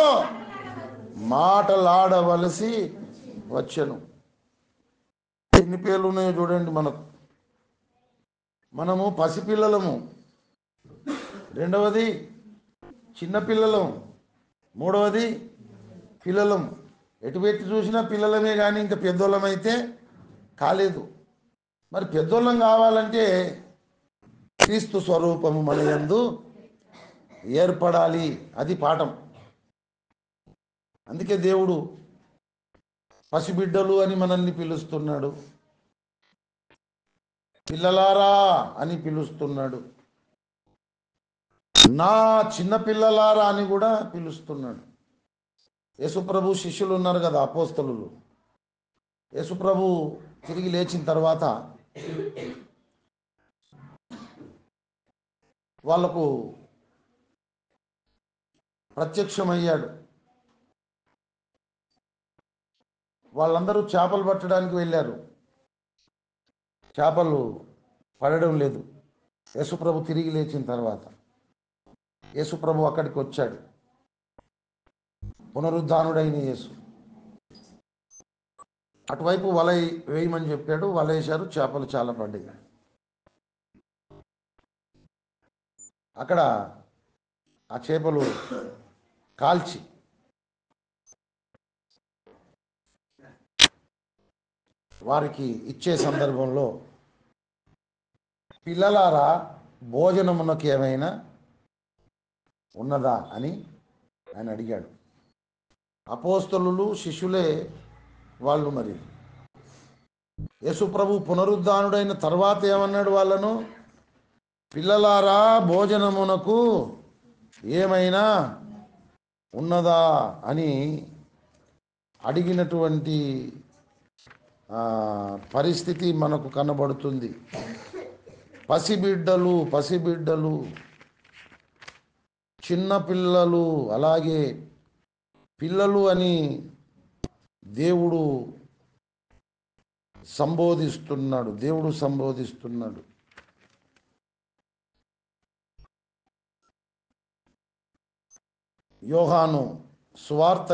మాట్లాడవలసి వచ్చెను. ఎన్ని పేర్లు ఉన్నాయో చూడండి మనము పసిపిల్లలము, రెండవది చిన్నపిల్లలం, మూడవది పిల్లలం. ఎటు పెట్టి చూసినా పిల్లలమే కానీ ఇంకా పెద్దోళ్ళమైతే కాలేదు. మరి పెద్దోళ్ళం కావాలంటే క్రీస్తు స్వరూపము మన యందు ఏర్పడాలి. అది పాఠం. అందుకే దేవుడు పసిబిడ్డలు అని మనల్ని పిలుస్తున్నాడు, పిల్లలారా అని పిలుస్తున్నాడు, నా చిన్న పిల్లలారా అని కూడా పిలుస్తున్నాడు. యేసుప్రభు శిష్యులు ఉన్నారు కదా, అపోస్తలులు. యేసుప్రభు తిరిగి లేచిన తర్వాత వాళ్లకు ప్రత్యక్షమయ్యాడు. వాళ్ళందరూ చేపలు పట్టడానికి వెళ్ళారు, చేపలు పడడం లేదు. యేసుప్రభు తిరిగి లేచిన తర్వాత యేసుప్రభు అక్కడికి వచ్చాడు, పునరుద్ధానుడైన యేసు. అటువైపు వల వేయమని చెప్పాడు, వల వేశారు, చేపలు చాలా పడ్డాయి. అక్కడ ఆ చేపలు కాల్చి వారికి ఇచ్చే సందర్భంలో, పిల్లలారా, భోజనమునకు ఏమైనా ఉన్నదా అని ఆయన అడిగాడు. అపోస్తలులు శిష్యులే వాళ్ళు. మరి యేసుప్రభు పునరుద్ధానుడైన తర్వాత ఏమన్నాడు వాళ్ళను? పిల్లలారా, భోజనమునకు ఏమైనా ఉన్నదా అని అడిగినటువంటి పరిస్థితి మనకు కనబడుతుంది. పసిబిడ్డలు, చిన్న పిల్లలు, అలాగే పిల్లలు అని దేవుడు సంబోధిస్తున్నాడు. యోహాను సువార్త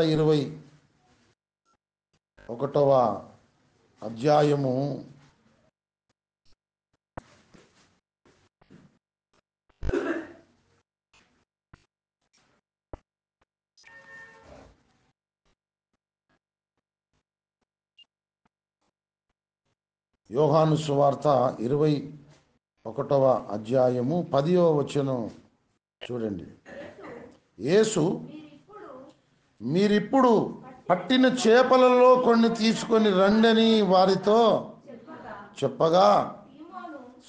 21వ అధ్యాయము 10వ వచనం చూడండి. యేసు మీరిప్పుడు పట్టిన చేపలలో కొన్ని తీసుకొని రండని వారితో చెప్పగా,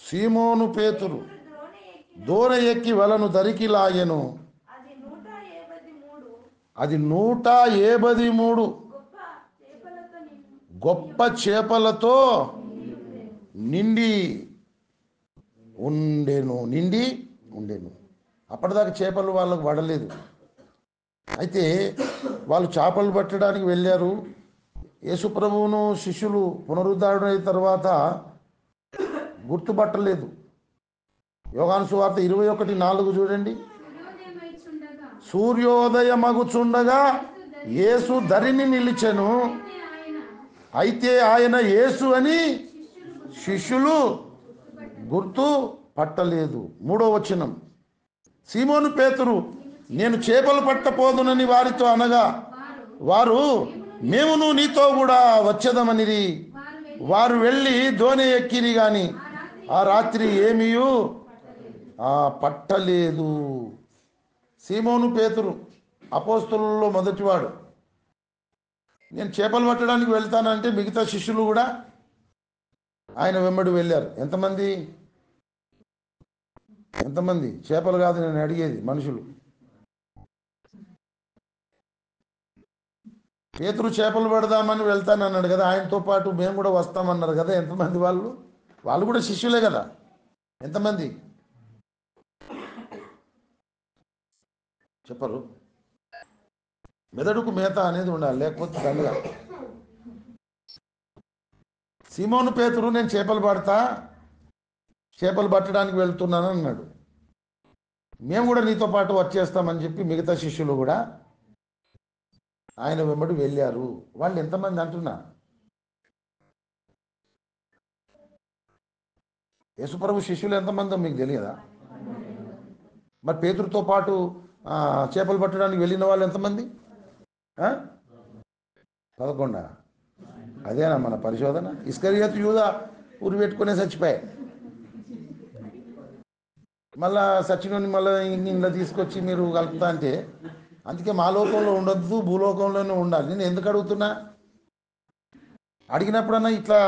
సీమోను పేతురు దోణి ఎక్కి వలను దరికి లాగెను. అది 183 గొప్ప చేపలతో నిండి ఉండెను. అప్పటిదాకా చేపలు వాళ్ళకు పడలేదు. అయితే వాళ్ళు చేపలు పట్టడానికి వెళ్ళారు. యేసుప్రభువును శిష్యులు పునరుద్ధరణైన తర్వాత గుర్తుపట్టలేదు. యోహాను సువార్త 21:4 చూడండి. సూర్యోదయమగుచుండగా యేసు ధరిని నిలిచెను. అయితే ఆయన యేసు అని శిష్యులు గుర్తు పట్టలేదు. 3వ వచనం. సీమోను పేతురు నేను చేపలు పట్టపోదునని వారితో అనగా, వారు మేమును నీతో కూడా వచ్చేదమనిరి. వారు వెళ్ళి దోణి ఎక్కిరి గాని ఆ రాత్రి ఏమీ పట్టలేదు. సీమోను పేతురు అపోస్తలుల్లో మొదటివాడు. నేను చేపలు పట్టడానికి వెళ్తానంటే మిగతా శిష్యులు కూడా ఆయన వెంబడి వెళ్ళారు. ఎంతమంది చేపలు కాదు నేను అడిగేది, మనుషులు. పేతురు చేపలు పడదామని వెళ్తానన్నాడు కదా, ఆయనతో పాటు మేము కూడా వస్తామన్నారు కదా. ఎంతమంది? వాళ్ళు కూడా శిష్యులే కదా. ఎంతమంది చెప్పరు? మెదడుకు మేత అనేది ఉండాలి, లేకపోతే దండగా. సీమోను పేతురు నేను చేపలు పట్టడానికి వెళ్తున్నాను అన్నాడు. మేము కూడా నీతో పాటు వచ్చేస్తామని చెప్పి మిగతా శిష్యులు కూడా ఆయన వెంబడి వెళ్ళారు. వాళ్ళు ఎంతమంది అంటున్నా? యేసుప్రభు శిష్యులు ఎంతమందో మీకు తెలియదా? మరి పేతురుతో పాటు చేపలు పట్టడానికి వెళ్ళిన వాళ్ళు ఎంతమంది? 11. అదేనా మన పరిశోధన? ఇస్కరియోతు యూదా ఊరు పెట్టుకునే చచ్చిపోయాయి. మళ్ళా సచినుని మళ్ళీ ఇంట్లో తీసుకొచ్చి మీరు కలుపుతా అంటే, అందుకే మా లోకంలో ఉండొద్దు, భూలోకంలోనే ఉండాలి. నేను ఎందుకు అడుగుతున్నా? అడిగినప్పుడన్నా ఇట్లా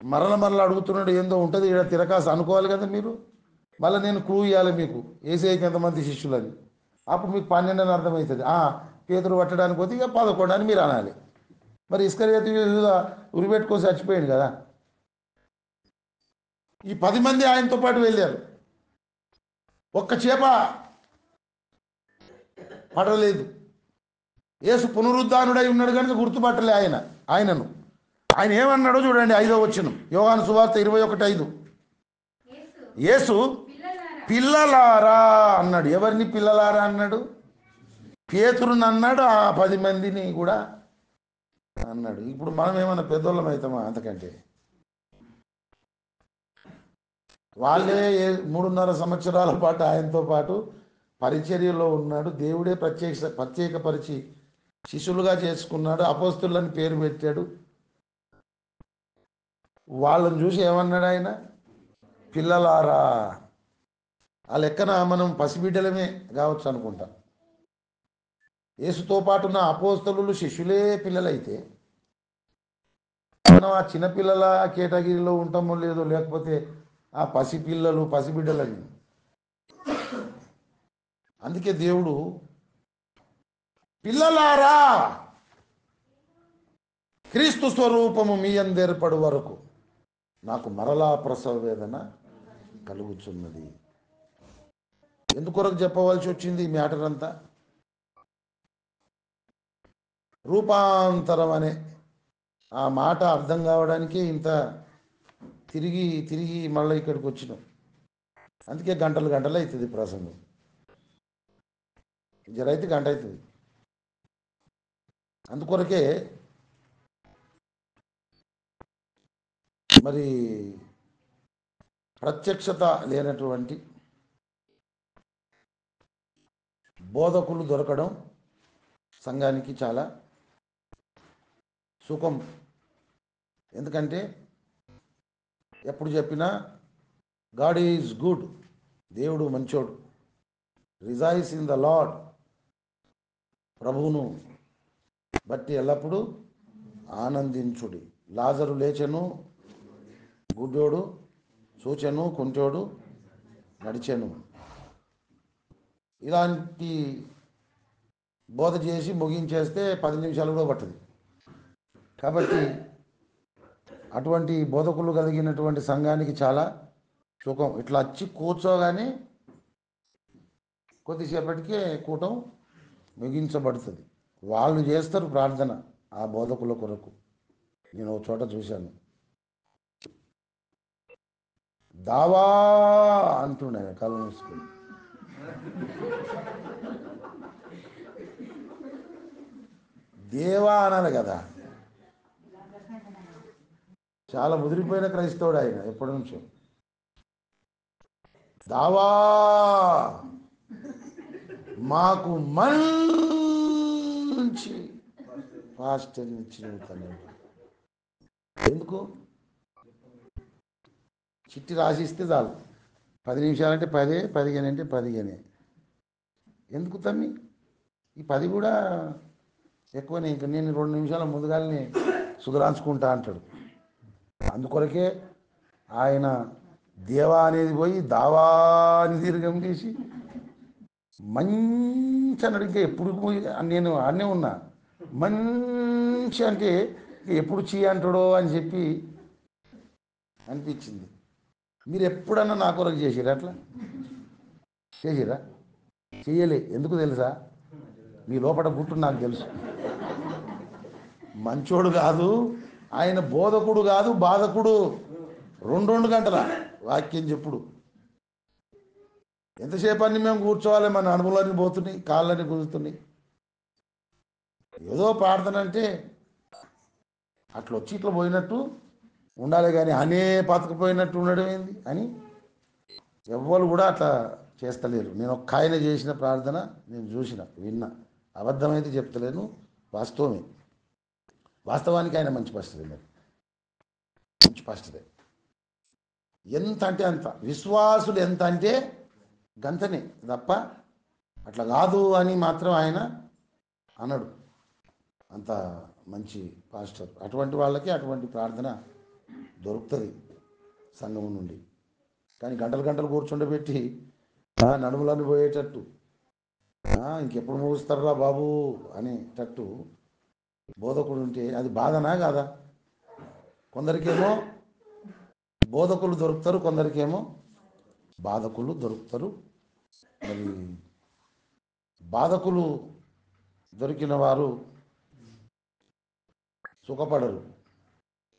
మరల అడుగుతున్నాడు, ఏందో ఉంటుంది ఇక్కడ తిరకాసు అనుకోవాలి కదా మీరు. మళ్ళీ నేను క్లూ ఇవ్వాలి మీకు, ఏసైకి ఎంతమంది శిష్యులని. అప్పుడు మీకు 12 అని అర్థమవుతుంది. పేతురు పట్టడానికి పోతే ఇక 11 అని మీరు అనాలి. మరి ఇస్కరియోతు యూదా ఉరిపెట్టుకొని చచ్చిపోయాడు కదా. ఈ 10 మంది ఆయనతో పాటు వెళ్ళారు. ఒక్క చేప పడలేదు. యేసు పునరుద్ధానుడై ఉన్నాడు కనుక గుర్తుపట్టలే ఆయనను. ఆయన ఏమన్నాడో చూడండి. 5వ వచనం, యోహాను సువార్త 21:5. యేసు పిల్లలారా అన్నాడు. ఎవరిని పిల్లలారా అన్నాడు? పేతురుని అన్నాడు, ఆ 10 మందిని కూడా అన్నాడు. ఇప్పుడు మనం ఏమన్నా పెద్దోళ్ళం అవుతామా? అంతకంటే వాళ్ళే 3.5 సంవత్సరాల పాటు ఆయనతో పాటు పరిచర్యలో ఉన్నాడు. దేవుడే ప్రత్యేకపరిచి శిష్యులుగా చేసుకున్నాడు. అపోస్తులని పేరు పెట్టాడు. వాళ్ళని చూసి ఏమన్నాడు ఆయన? పిల్లలారా. ఆ లెక్కన మనం పసిబిడ్డలమే కావచ్చు అనుకుంటా. యేసుతో పాటు ఉన్న అపోస్తలులు శిష్యులే పిల్లలైతే మనం ఆ చిన్నపిల్లల కేటగిరీలో ఉంటామో లేదో, లేకపోతే ఆ పసిబిడ్డలని. అందుకే దేవుడు పిల్లలారా క్రీస్తు స్వరూపము మీ అందేర్పడు వరకు నాకు మరలా ప్రసవ వేదన కలుగుచున్నది. ఎందుకొరకు చెప్పవలసి వచ్చింది ఈ మ్యాటర్ అంతా? రూపాంతరం అనే ఆ మాట అర్థం కావడానికి ఇంత తిరిగి తిరిగి మళ్ళీ ఇక్కడికి వచ్చినాం. అందుకే గంటలు గంటలు అవుతుంది ప్రసంగం. జరైతే గంట అవుతుంది. అందుకొరకే మరి ప్రత్యక్షత లేనటువంటి బోధకులు దొరకడం సంఘానికి చాలా సుఖం. ఎందుకంటే ఎప్పుడు చెప్పినా గాడ్ ఈజ్ గుడ్, దేవుడు మంచోడు, రిజాయిస్ ఇన్ ద లార్డ్, ప్రభువును బట్టి ఎల్లప్పుడూ ఆనందించుడి. లాజరు లేచెను, గుడ్డోడు చూచెను, కుంటోడు నడిచెను. ఇలాంటి బోధ చేసి ముగించేస్తే 10 నిమిషాలు కూడా పట్టదు. కాబట్టి అటువంటి బోధకులు కలిగినటువంటి సంఘానికి చాలా సుఖం. ఇట్లా వచ్చి కూర్చోగానే కొద్దిసేపటికే కూటం ముగించబడుతుంది. వాళ్ళు చేస్తారు ప్రార్థన ఆ బోధకుల కొరకు. నేను ఒక చోట చూశాను, దావా అంటుండే కళ్ళు మూసుకుని. దేవా అనాలి కదా. చాలా ముదిరిపోయిన క్రైస్తవుడు ఆయన, ఎప్పటి నుంచో. దావా మాకు మంచి పాస్టర్ ఇచ్చినవుతాను. ఎందుకు? చిట్టి రాసిస్తే చాలు. 10 నిమిషాలంటే 10, 15 అంటే 15. ఎందుకు తమ్మి? ఈ 10 కూడా ఎక్కువనే. ఇంకా నేను 2 నిమిషాల ముందుగానే సుధరాంచుకుంటా అంటాడు. అందుకొరకే ఆయన దేవా అనేది పోయి దావాని దీర్ఘం తీసి మంచి అన్నాడు. ఇంకా ఎప్పుడు నేను ఆడనే ఉన్నా. మంచి అంటే ఎప్పుడు చీ అంటాడో అని చెప్పి అనిపించింది. మీరు ఎప్పుడన్నా నా కొరకు చేసిరా? అట్లా చేసిరా? చెయ్యలే. ఎందుకు తెలుసా? మీ లోపల గుట్టు నాకు తెలుసు. మంచోడు కాదు ఆయన, బోధకుడు కాదు బాధకుడు. 2 గంటల వాక్యం చెప్పుడు. ఎంతసేపు అన్ని మేము కూర్చోవాలి? మన అనుభవాలన్నీ పోతున్నాయి, కాళ్ళని కుదురుతున్నాయి. ఏదో ప్రార్థన అంటే అట్లా వచ్చి ఇట్లా పోయినట్టు ఉండాలి, కానీ అనే పతకపోయినట్టు ఉండడం ఏంది అని ఎవ్వరు కూడా అట్లా చేస్తలేరు. నేను ఒక్క ఆయన చేసిన ప్రార్థన నేను చూసిన, విన్నా. అబద్ధమైతే చెప్తలేను, వాస్తవమే. వాస్తవానికి ఆయన మంచి పాస్టరే. మరి మంచి పాస్టరే. ఎంత అంటే అంత. విశ్వాసులు ఎంత అంటే గంతనే తప్ప అట్లా కాదు అని మాత్రం ఆయన అన్నాడు. అంత మంచి పాస్టర్. అటువంటి వాళ్ళకి అటువంటి ప్రార్థన దొరుకుతుంది సంఘం నుండి. కానీ గంటలు గంటలు కూర్చుండబెట్టి నడుములను పోయేటట్టు, ఇంకెప్పుడు ముగుస్తారా బాబు అనేటట్టు బోధకుడు ఉంటే అది బాధనా కాదా? కొందరికేమో బోధకులు దొరుకుతారు, కొందరికేమో బాధకులు దొరుకుతారు. మరి బాధకులు దొరికిన వారు సుఖపడరు,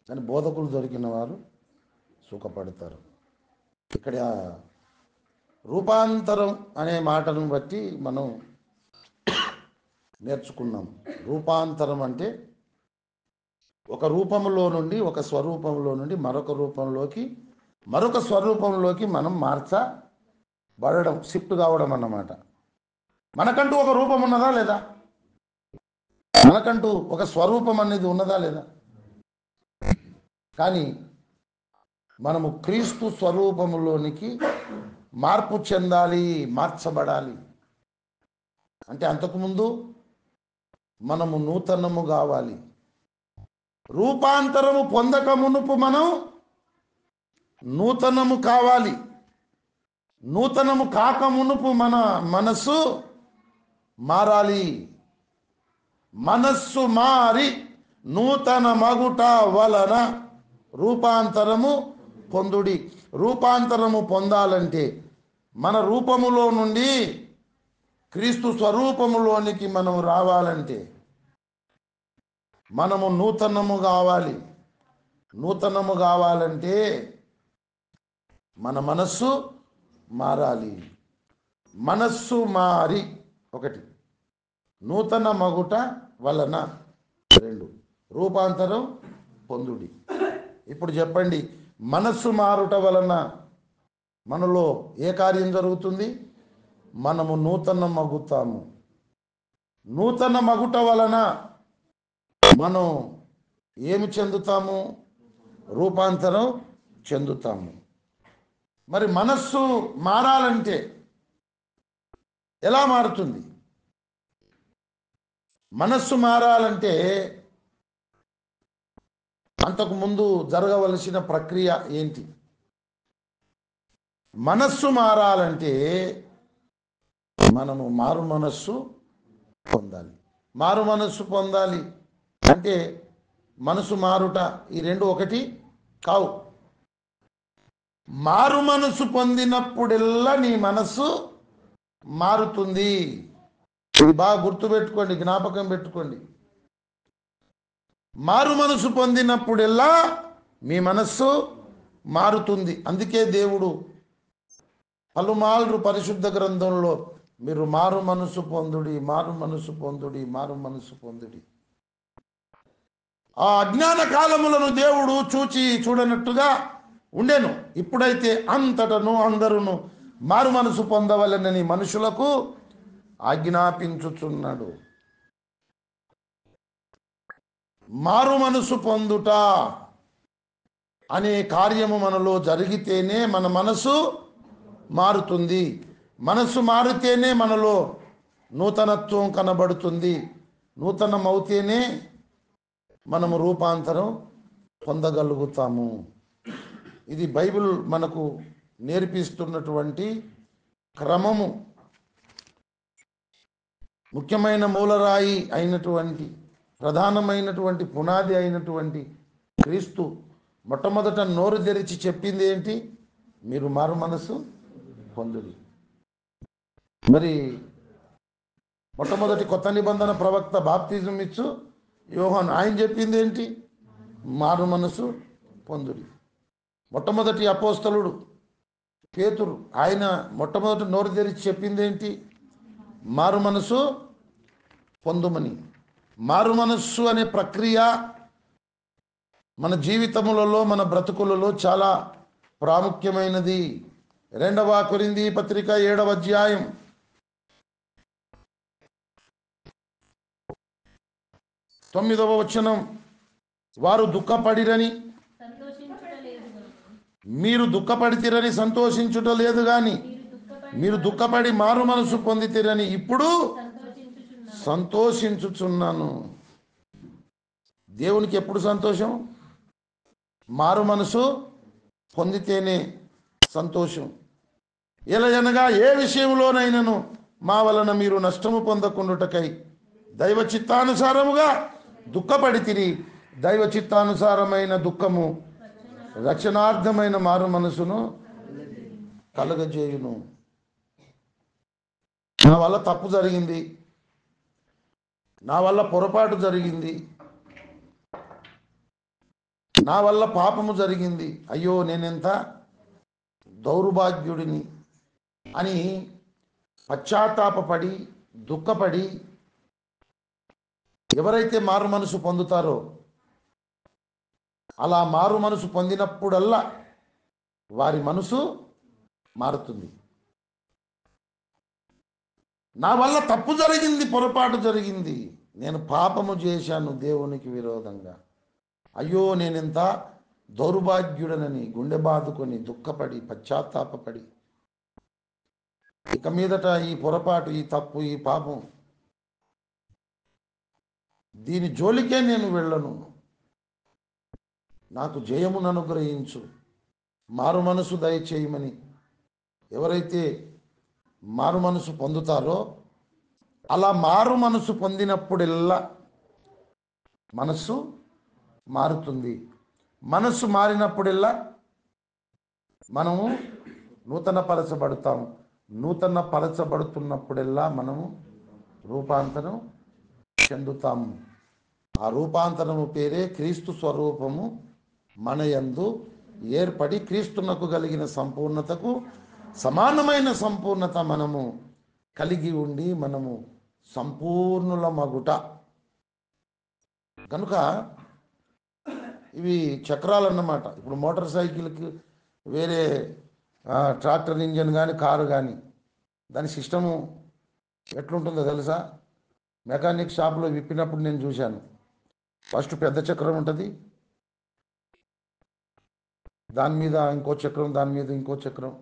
కానీ బోధకులు దొరికిన వారు సుఖపడతారు. ఇక్కడ రూపాంతరం అనే మాటను బట్టి మనం నేర్చుకున్నాం. రూపాంతరం అంటే ఒక రూపంలో నుండి, ఒక స్వరూపంలో నుండి మరొక రూపంలోకి, మరొక స్వరూపంలోకి మనం మార్చబడడం, షిఫ్ట్ కావడం అన్నమాట. మనకంటూ ఒక రూపం ఉన్నదా లేదా? మనకంటూ ఒక స్వరూపం అనేది ఉన్నదా లేదా? కానీ మనము క్రీస్తు స్వరూపంలోనికి మార్పు చెందాలి, మార్చబడాలి. అంటే అంతకుముందు మనము నూతనము కావాలి. రూపాంతరము పొందక మునుపు మనం నూతనము కావాలి. నూతనము కాక మునుపు మన మనస్సు మారాలి. మనస్సు మారి నూతన మగుట వలన రూపాంతరము పొందుడి. రూపాంతరము పొందాలంటే మన రూపములో నుండి క్రీస్తు స్వరూపములోనికి మనం రావాలంటే మనము నూతనము కావాలి. నూతనము కావాలంటే మన మనస్సు మారాలి. మనస్సు మారి ఒకటి, నూతన మగుట వలన రెండు, రూపాంతరం పొందుడి. ఇప్పుడు చెప్పండి, మనస్సు మారుట వలన మనలో ఏ కార్యం జరుగుతుంది? మనము నూతన మగుతాము. నూతన మగుట వలన మనం ఏమి చెందుతాము? రూపాంతరం చెందుతాము. మరి మనస్సు మారాలంటే ఎలా మారుతుంది? మనస్సు మారాలంటే అంతకు ముందు జరగవలసిన ప్రక్రియ ఏంటి? మనస్సు మారాలంటే మనము మారు మనస్సు పొందాలి. మారు మనస్సు పొందాలి అంటే మనసు మారుట, ఈ రెండు ఒకటి కావు. మారు మనసు పొందినప్పుడెల్లా నీ మనస్సు మారుతుంది. ఇది బాగా గుర్తుపెట్టుకోండి, జ్ఞాపకం పెట్టుకోండి. మారు మనసు పొందినప్పుడెల్లా మీ మనస్సు మారుతుంది. అందుకే దేవుడు పలుమార్లు పరిశుద్ధ గ్రంథంలో మీరు మారు మనసు పొందుడి, మారు మనసు పొందుడి, మారు మనసు పొందుడి. ఆ అజ్ఞాన కాలములను దేవుడు చూచి చూడనట్టుగా ఉండెను. ఇప్పుడైతే అంతటను అందరును మారు మనసు పొందవలెనని మనుషులకు ఆజ్ఞాపించుచున్నాడు. మారు మనసు పొందుట అనే కార్యము మనలో జరిగితేనే మన మనసు మారుతుంది. మనసు మారితేనే మనలో నూతనత్వం కనబడుతుంది. నూతనమవుతేనే మనము రూపాంతరం పొందగలుగుతాము. ఇది బైబిల్ మనకు నేర్పిస్తున్నటువంటి క్రమము. ముఖ్యమైన మూలరాయి అయినటువంటి, ప్రధానమైనటువంటి పునాది అయినటువంటి క్రీస్తు మొట్టమొదట నోరు తెరిచి చెప్పింది ఏంటి? మీరు మారు మనసు పొందుడి. మరి మొట్టమొదటి కొత్త నిబంధన ప్రవక్త బాప్తిజం ఇచ్చు యోహాను, ఆయన చెప్పింది ఏంటి? మారు మనసు పొందుడి. మొట్టమొదటి అపోస్తలుడు పేతురు, ఆయన మొట్టమొదటి నోరు తెరిచి చెప్పింది ఏంటి? మారు మనసు పొందుమని. మారు మనస్సు అనే ప్రక్రియ మన జీవితములలో, మన బ్రతుకులలో చాలా ప్రాముఖ్యమైనది. 2వ కొరింథీ పత్రిక 7వ అధ్యాయం 9వ వచనం, వారు దుఃఖపడిరని మీరు దుఃఖపడితిరని సంతోషించుట లేదు గాని మీరు దుఃఖపడి మారు మనసు పొందితిరని ఇప్పుడు సంతోషించుచున్నాను. దేవునికి ఎప్పుడు సంతోషం? మారు మనసు పొందితేనే సంతోషం. ఎలయనగా ఏ విషయంలోనైనను మా వలన మీరు నష్టము పొందకుండుటకై దైవ చిత్తానుసారముగా దుఃఖపడితిరి. దైవ చిత్తానుసారమైన దుఃఖము రక్షణార్థమైన మారు మనసును కలగజేయును. నా వల్ల తప్పు జరిగింది, నా వల్ల పొరపాటు జరిగింది, నా వల్ల పాపము జరిగింది, అయ్యో నేనెంత దౌర్భాగ్యుడిని అని పశ్చాత్తాపపడి దుఃఖపడి ఎవరైతే మారు మనసు పొందుతారో, అలా మారు మనసు పొందినప్పుడల్లా వారి మనసు మారుతుంది. నా వల్ల తప్పు జరిగింది, పొరపాటు జరిగింది, నేను పాపము చేశాను దేవునికి విరోధంగా, అయ్యో నేనెంత దౌర్భాగ్యుడనని గుండె బాదుకొని దుఃఖపడి పశ్చాత్తాపపడి ఇక మీదట ఈ పొరపాటు, ఈ తప్పు, ఈ పాపం, దీని జోలికే నేను వెళ్ళను, నాకు జయమును అనుగ్రహించు, మారు మనసు దయచేయమని ఎవరైతే మారు మనసు పొందుతారో, అలా మారు మనసు పొందినప్పుడెల్లా మనస్సు మారుతుంది. మనస్సు మారినప్పుడెల్లా మనము నూతన పరచబడతాము. నూతన పరచబడుతున్నప్పుడెల్లా మనము రూపాంతరం చెందుతాము. ఆ రూపాంతరము పేరే క్రీస్తు స్వరూపము మన యందు ఏర్పడి క్రీస్తునకు కలిగిన సంపూర్ణతకు సమానమైన సంపూర్ణత మనము కలిగి ఉండి మనము సంపూర్ణుల మగుట. కనుక ఇవి చక్రాలు అన్నమాట. ఇప్పుడు మోటార్ సైకిల్కి వేరే ట్రాక్టర్ ఇంజన్ కానీ కారు కానీ దాని సిస్టము ఎట్లుంటుందో తెలుసా? మెకానిక్ షాప్లో విప్పినప్పుడు నేను చూశాను. ఫస్ట్ పెద్ద చక్రం ఉంటుంది, దాని మీద ఇంకో చక్రం, దాని మీద ఇంకో చక్రం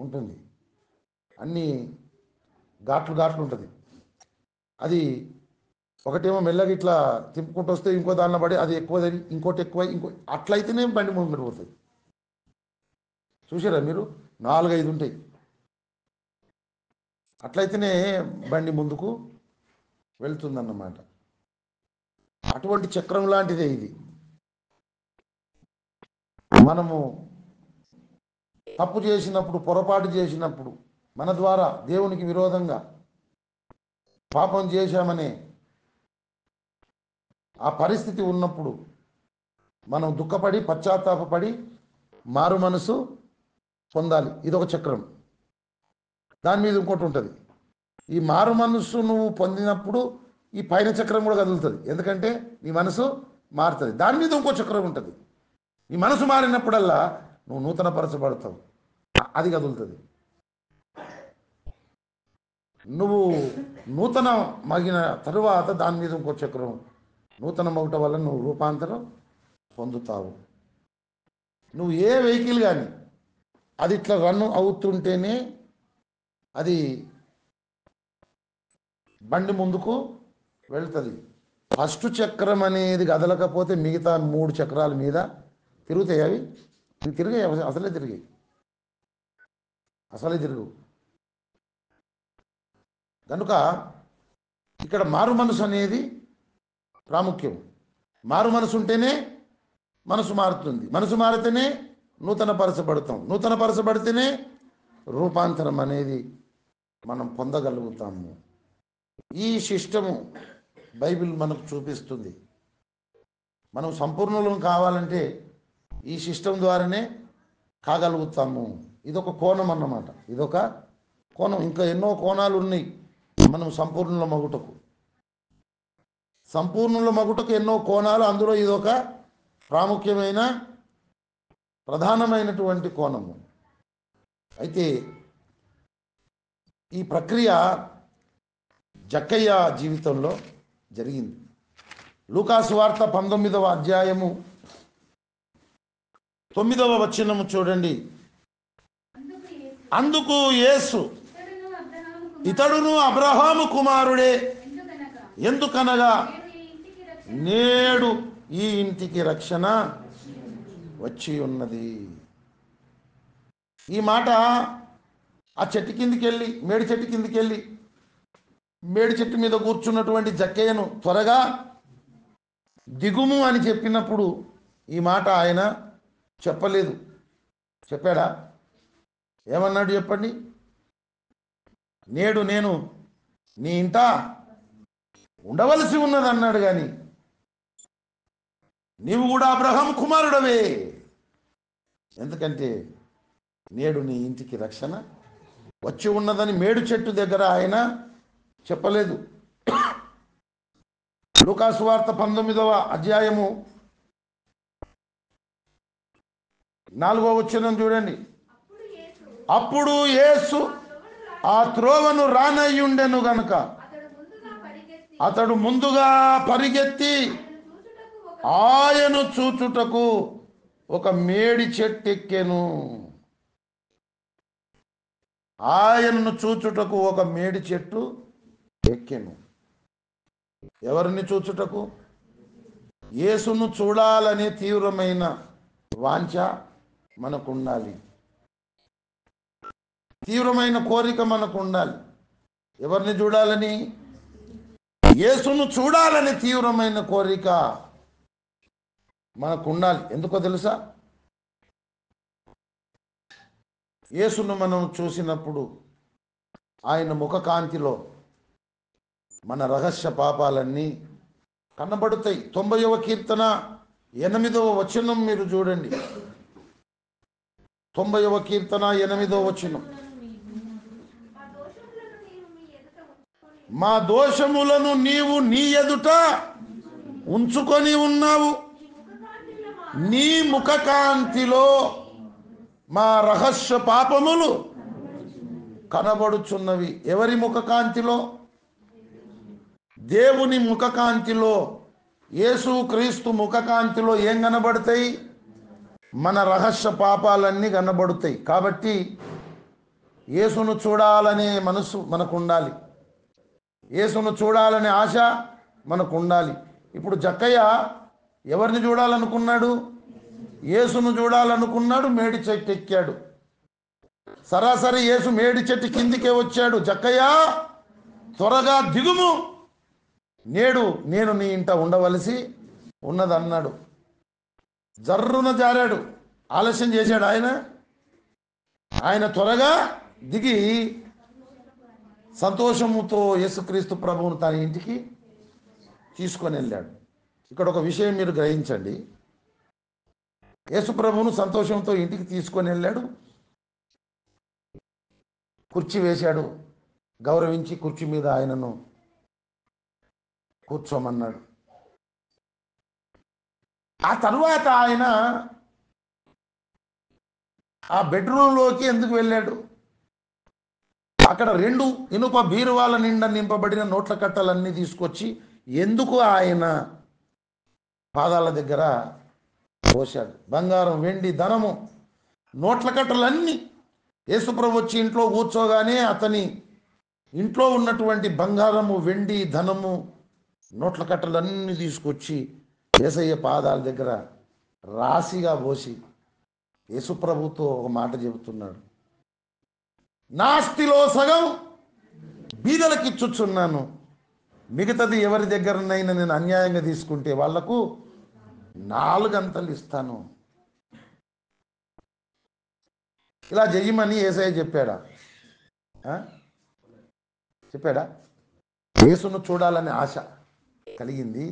ఉంటుంది. అన్నీ ఘాట్లు ఉంటుంది. అది ఒకటేమో మెల్లగా ఇట్లా తిప్పుకుంటూ వస్తే ఇంకో దానిలో పడి అది ఎక్కువ ఇంకోటి ఎక్కువ అట్లయితేనే బండి ముందు పోతుంది. చూసారా మీరు? 4-5 ఉంటాయి. అట్లయితేనే బండి ముందుకు వెళ్తుందన్నమాట. అటువంటి చక్రం లాంటిదే ఇది. మనము తప్పు చేసినప్పుడు, పొరపాటు చేసినప్పుడు, మన ద్వారా దేవునికి విరోధంగా పాపం చేశామనే ఆ పరిస్థితి ఉన్నప్పుడు మనం దుఃఖపడి పశ్చాత్తాపడి మారు మనసు పొందాలి. ఇదొక చక్రం. దాని మీద ఇంకోటి ఉంటుంది. ఈ మారు మనసు నువ్వు పొందినప్పుడు ఈ పైన చక్రం కూడా కదులుతుంది. ఎందుకంటే నీ మనసు మారుతుంది. దాని మీద ఇంకో చక్రం ఉంటుంది. నీ మనసు మారినప్పుడల్లా నువ్వు నూతన పరచబడతావు, అది కదులుతుంది. నువ్వు నూతన మగిన తరువాత దాని మీద ఇంకో చక్రం, నూతన మగుట వల్ల నువ్వు రూపాంతరం పొందుతావు. నువ్వు ఏ వెహికల్ కానీ అది ఇట్లా రన్ అవుతుంటేనే అది బండి ముందుకు వెళ్తుంది. ఫస్ట్ చక్రం అనేది కదలకపోతే మిగతా 3 చక్రాల మీద తిరుగుతాయి. అవి తిరిగాయి, అసలే తిరుగు. కనుక ఇక్కడ మారు మనసు అనేది ప్రాముఖ్యం. మారు మనసు ఉంటేనే మనసు మారుతుంది. మనసు మారితేనే నూతన పరచబడతాం. నూతన పరచబడితేనే రూపాంతరం అనేది మనం పొందగలుగుతాము. ఈ సిస్టము బైబిల్ మనకు చూపిస్తుంది. మనం సంపూర్ణులం కావాలంటే ఈ సిస్టమ్ ద్వారానే కాగలుగుతాము. ఇదొక కోణం అన్నమాట. ఇదొక కోణం. ఇంకా ఎన్నో కోణాలు ఉన్నాయి మనం సంపూర్ణుల మగుటకు ఎన్నో కోణాలు. అందులో ఇదొక ప్రాముఖ్యమైన ప్రధానమైనటువంటి కోణము. అయితే ఈ ప్రక్రియ జక్కయ్య జీవితంలో జరిగింది. లూకాసు వార్త 19వ అధ్యాయము 9వ వచనము చూడండి. అందుకు యేసు, ఇతడును అబ్రహాము కుమారుడే, ఎందుకనగా నేడు ఈ ఇంటికి రక్షణ వచ్చి ఉన్నది. ఈ మాట ఆ చెట్టు కిందికి వెళ్ళి, మేడి చెట్టు మీద కూర్చున్నటువంటి జక్కయ్యను త్వరగా దిగుము అని చెప్పినప్పుడు ఈ మాట ఆయన చెప్పలేదు. చెప్పాడా? ఏమన్నాడు చెప్పండి? నేడు నేను నీ ఇంట ఉండవలసి ఉన్నది అన్నాడు. కానీ నీవు కూడా అబ్రహాము కుమారుడవే, ఎందుకంటే నేడు నీ ఇంటికి రక్షణ వచ్చి ఉన్నదని మేడు చెట్టు దగ్గర ఆయన చెప్పలేదు. లూకాసు వార్త 19వ అధ్యాయము 4వ వచనం చూడండి. అప్పుడు యేసు ఆ త్రోవను రానయ్యుండెను గనుక అతడు ముందుగా పరిగెత్తి ఆయను చూచుటకు ఒక మేడి చెట్టు ఎక్కెను. ఆయనను చూచుటకు ఒక మేడి చెట్టు ఎక్కెను. ఎవరిని చూచుటకు? యేసును చూడాలనే తీవ్రమైన వాంఛ మనకు ఉండాలి. తీవ్రమైన కోరిక మనకు ఉండాలి. ఎవరిని చూడాలని? యేసును చూడాలని తీవ్రమైన కోరిక మనకు ఉండాలి. ఎందుకో తెలుసా? యేసును మనం చూసినప్పుడు ఆయన ముఖకాంతిలో మన రహస్య పాపాలన్నీ కనబడుతాయి. 90వ కీర్తన 8వ వచనం మీరు చూడండి. 90వ కీర్తన 8వ వచనం. మా దోషములను నీవు నీ ఎదుట ఉంచుకొని ఉన్నావు, నీ ముఖకాంతిలో మా రహస్య పాపములు కనబడుచున్నవి. ఎవరి ముఖకాంతిలో? దేవుని ముఖకాంతిలో, యేసు క్రీస్తు ముఖకాంతిలో ఏం కనబడతాయి? మన రహస్య పాపాలన్నీ కనబడుతాయి. కాబట్టి యేసును చూడాలనే మనసు మనకు ఉండాలి, యేసును చూడాలనే ఆశ మనకు ఉండాలి. ఇప్పుడు జక్కయ్య ఎవరిని చూడాలనుకున్నాడు? యేసును చూడాలనుకున్నాడు. మేడి చెట్టు ఎక్కాడు. సరాసరి యేసు మేడి చెట్టు కిందికే వచ్చాడు. జక్కయ్య త్వరగా దిగుము, నేడు నేను నీ ఇంట ఉండవలసి ఉన్నదన్నాడు. జర్రున జారాడు, ఆలస్యం చేశాడు. ఆయన త్వరగా దిగి సంతోషముతో యేసుక్రీస్తు ప్రభువును తన ఇంటికి తీసుకొని వెళ్ళాడు. ఇక్కడ ఒక విషయం మీరు గ్రహించండి. యేసు ప్రభువును సంతోషంతో ఇంటికి తీసుకొని వెళ్ళాడు. కుర్చీ వేశాడు, గౌరవించి కుర్చీ మీద ఆయనను కూర్చోమన్నాడు. ఆ తరువాత ఆయన ఆ బెడ్రూమ్లోకి ఎందుకు వెళ్ళాడు? అక్కడ 2 ఇనుప బీరువాల నిండా నింపబడిన నోట్ల కట్టలన్నీ తీసుకొచ్చి ఎందుకు ఆయన పాదాల దగ్గర పోశాడు. బంగారం, వెండి, ధనము, నోట్ల కట్టలన్నీ. యేసుప్రభు వచ్చి ఇంట్లో కూర్చోగానే అతని ఇంట్లో ఉన్నటువంటి బంగారము, వెండి, ధనము, నోట్ల కట్టలన్నీ తీసుకొచ్చి యేసయ్య పాదాల దగ్గర రాశిగా పోసి యేసుప్రభుతో ఒక మాట చెబుతున్నాడు. నా ఆస్తిలో సగం బీదలకు ఇచ్చుచున్నాను, మిగతాది ఎవరి దగ్గరనైనా నేను అన్యాయంగా తీసుకుంటే వాళ్లకు 4 అంతలు ఇస్తాను. ఇలా చెయ్యమని యేసయ్య చెప్పాడా? చెప్పాడా? యేసును చూడాలనే ఆశ కలిగింది.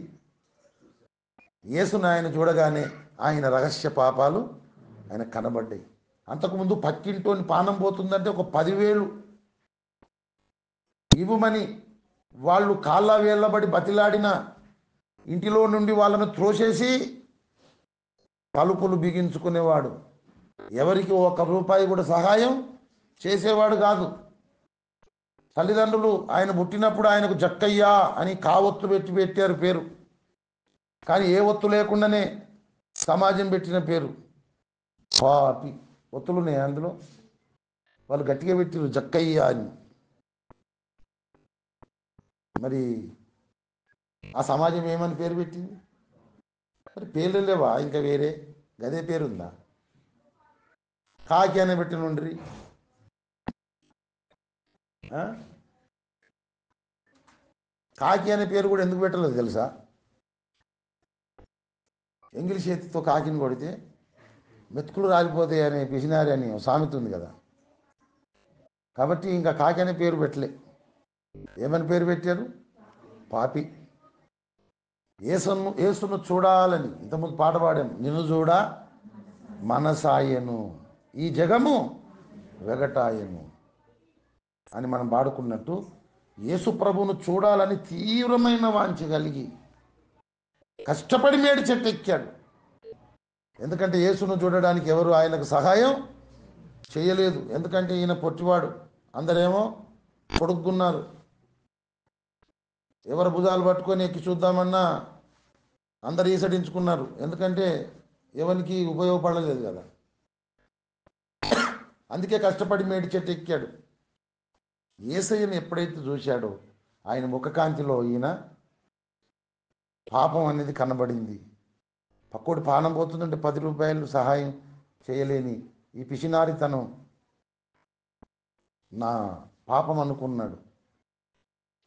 యేసును ఆయన చూడగానే ఆయన రహస్య పాపాలు ఆయన కనబడ్డాయి. అంతకుముందు పక్కింటోని పానం పోతుందంటే ఒక 10,000 ఇవ్వమని వాళ్ళు కాళ్ళ వేళ్ళబడి బతిలాడిన ఇంటిలో నుండి వాళ్ళను త్రోసేసి తలుపులు బిగించుకునేవాడు. ఎవరికి 1 రూపాయి కూడా సహాయం చేసేవాడు కాదు. తల్లిదండ్రులు ఆయన పుట్టినప్పుడు ఆయనకు జక్కయ్య అని కావొత్తు పెట్టారు పేరు. కానీ ఏ ఒత్తు లేకుండానే సమాజం పెట్టిన పేరు పాపి. ఒత్తులున్నాయి అందులో, వాళ్ళు గట్టిగా పెట్టారు జక్కయ్య అని. మరి ఆ సమాజం ఏమని పేరు పెట్టింది? మరి పేర్లు లేవా ఇంకా వేరే? గదే పేరుందా? కాకి అనే పెట్టి నుండ్రి. కాకి అనే పేరు కూడా ఎందుకు పెట్టలేదు తెలుసా? ఎంగిలి చేతితో కాకిని కొడితే మెతుకులు రాలిపోతాయి అనే పిసినారి అని సామెత ఉంది కదా. కాబట్టి ఇంకా కాకి అనే పేరు పెట్టలే. ఏమని పేరు పెట్టారు? పాపి. యేసును చూడాలని ఇంతకుముందు పాట పాడాం. నిన్ను చూడ మనసాయను, ఈ జగము వెగటాయను అని మనం పాడుకున్నట్టు యేసు ప్రభువును చూడాలని తీవ్రమైన వాంఛ కలిగి కష్టపడి మేడి చెట్టు ఎక్కాడు. ఎందుకంటే యేసును చూడడానికి ఎవరు ఆయనకు సహాయం చేయలేదు. ఎందుకంటే ఈయన పొట్టివాడు, అందరేమో పొడుగున్నారు. ఎవరు భుజాలు పట్టుకొని ఎక్కి చూద్దామన్నా అందరు ఈసడించుకున్నారు. ఎందుకంటే ఎవరికి ఉపయోగపడలేదు కదా. అందుకే కష్టపడి మేడి చెట్టు ఎక్కాడు. యేసయ్యను ఎప్పుడైతే చూశాడో ఆయన ముఖకాంతిలో ఈయన పాపం అనేది కనబడింది. పక్కోటి పానం పోతుందంటే 10 రూపాయలు సహాయం చేయలేని ఈ పిసినారితనం నా పాపం అనుకున్నాడు.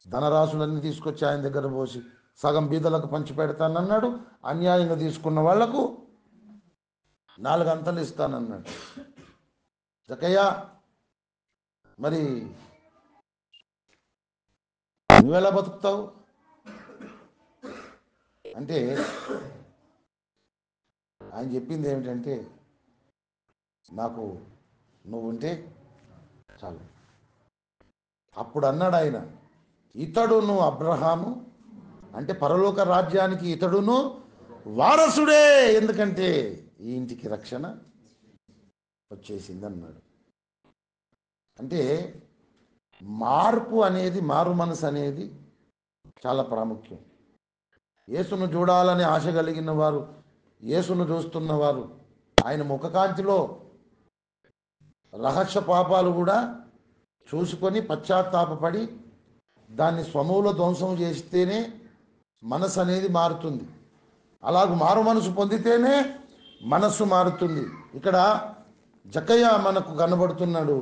ధనరాశులన్నీ తీసుకొచ్చి ఆయన దగ్గర పోసి సగం బీదలకు పంచి పెడతానన్నాడు. అన్యాయంగా తీసుకున్న వాళ్లకు 4 అంతలు ఇస్తానన్నాడు. జక్కయ్య మరి నువ్వెలా బతుకుతావు అంటే ఆయన చెప్పింది ఏమిటంటే, నాకు నువ్వుంటే చాలు. అప్పుడు అన్నాడు ఆయన, ఇతడును అబ్రహాము అంటే పరలోక రాజ్యానికి ఇతడును వారసుడే, ఎందుకంటే ఈ ఇంటికి రక్షణ వచ్చేసింది అన్నాడు. అంటే మార్పు అనేది, మారు మనసు అనేది చాలా ప్రాముఖ్యం. యేసును చూడాలని ఆశ కలిగిన వారు, యేసును చూస్తున్నవారు ఆయన ముఖకాంతిలో రహస్య పాపాలు కూడా చూసుకొని పశ్చాత్తాపపడి దాన్ని సమూల ధ్వంసం చేస్తేనే మనసు అనేది మారుతుంది. అలాగ మారు మనసు పొందితేనే మనస్సు మారుతుంది. ఇక్కడ జక్కయ్య మనకు కనబడుతున్నాడు.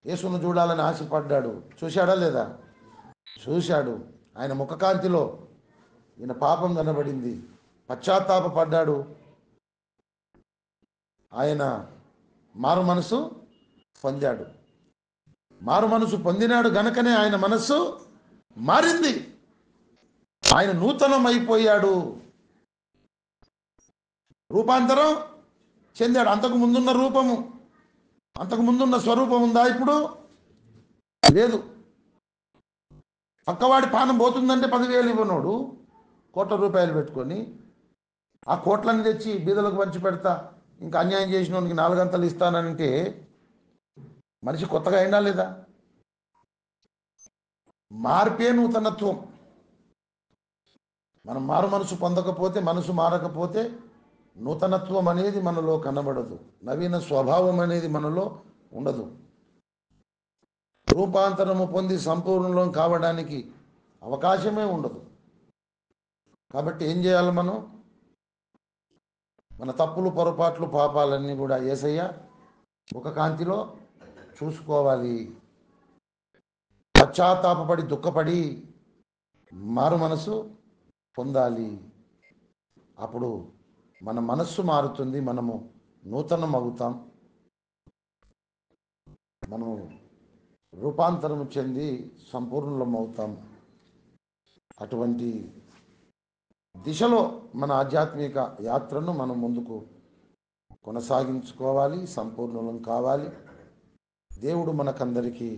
యేసును చూడాలని ఆశపడ్డాడు. చూశాడా లేదా? చూశాడు. ఆయన ముఖకాంతిలో ఈయన పాపం కనబడింది. పశ్చాత్తాపడ్డాడు. ఆయన మారు మనసు పొందాడు. మారు మనసు పొందినాడు గనకనే ఆయన మనస్సు మారింది. ఆయన నూతనం అయిపోయాడు, రూపాంతరం చెందాడు. అంతకు ముందున్న రూపము, అంతకు ముందున్న స్వరూపం ఉందా? ఇప్పుడు లేదు. పక్కవాడి పానం పోతుందంటే 10,000 ఇవ్వనోడు కోట్ల రూపాయలు పెట్టుకొని ఆ కోట్లని తెచ్చి బీదలకు పంచి పెడతా, ఇంకా అన్యాయం చేసిన వానికి 4 గంటలు ఇస్తానంటే మనిషి కొత్తగా అయినా లేదా? మార్పే నూతనత్వం. మనం మారు మనసు పొందకపోతే, మనసు మారకపోతే నూతనత్వం అనేది మనలో కనబడదు, నవీన స్వభావం అనేది మనలో ఉండదు. రూపాంతరము పొంది సంపూర్ణం కావడానికి అవకాశమే ఉండదు. కాబట్టి ఏం చేయాలి? మనం మన తప్పులు, పొరపాట్లు, పాపాలన్నీ కూడా యేసయ్య ఒక కాంతిలో చూసుకోవాలి. పశ్చాత్తాపడి దుఃఖపడి మారు మనసు పొందాలి. అప్పుడు మన మనస్సు మారుతుంది, మనము నూతనం అవుతాం, మనము రూపాంతరం చెంది సంపూర్ణం అవుతాం. అటువంటి దిశలో మన ఆధ్యాత్మిక యాత్రను మనం ముందుకు కొనసాగించుకోవాలి, సంపూర్ణం కావాలి. దేవుడు మనకందరికీ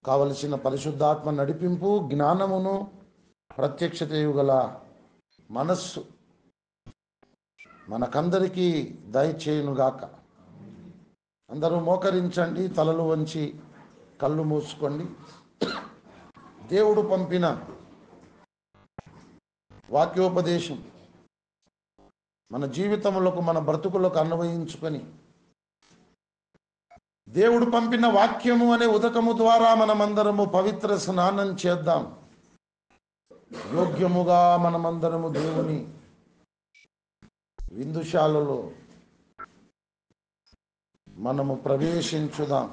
కావలసిన పరిశుద్ధాత్మ నడిపింపు, జ్ఞానమును, ప్రత్యక్షతయు గల మనస్సు మనకందరికీ దయచేయునుగాక. అందరూ మోకరించండి, తలలు వంచి కళ్ళు మూసుకోండి. దేవుడు పంపిన వాక్యోపదేశం మన జీవితములకు, మన బ్రతుకులకు అన్వయించుకొని, దేవుడు పంపిన వాక్యము అనే ఉదకము ద్వారా మనమందరము పవిత్ర స్నానం చేద్దాం. యోగ్యముగా మనమందరము దేవుని విందుశాలలో మనము ప్రవేశించుదాం.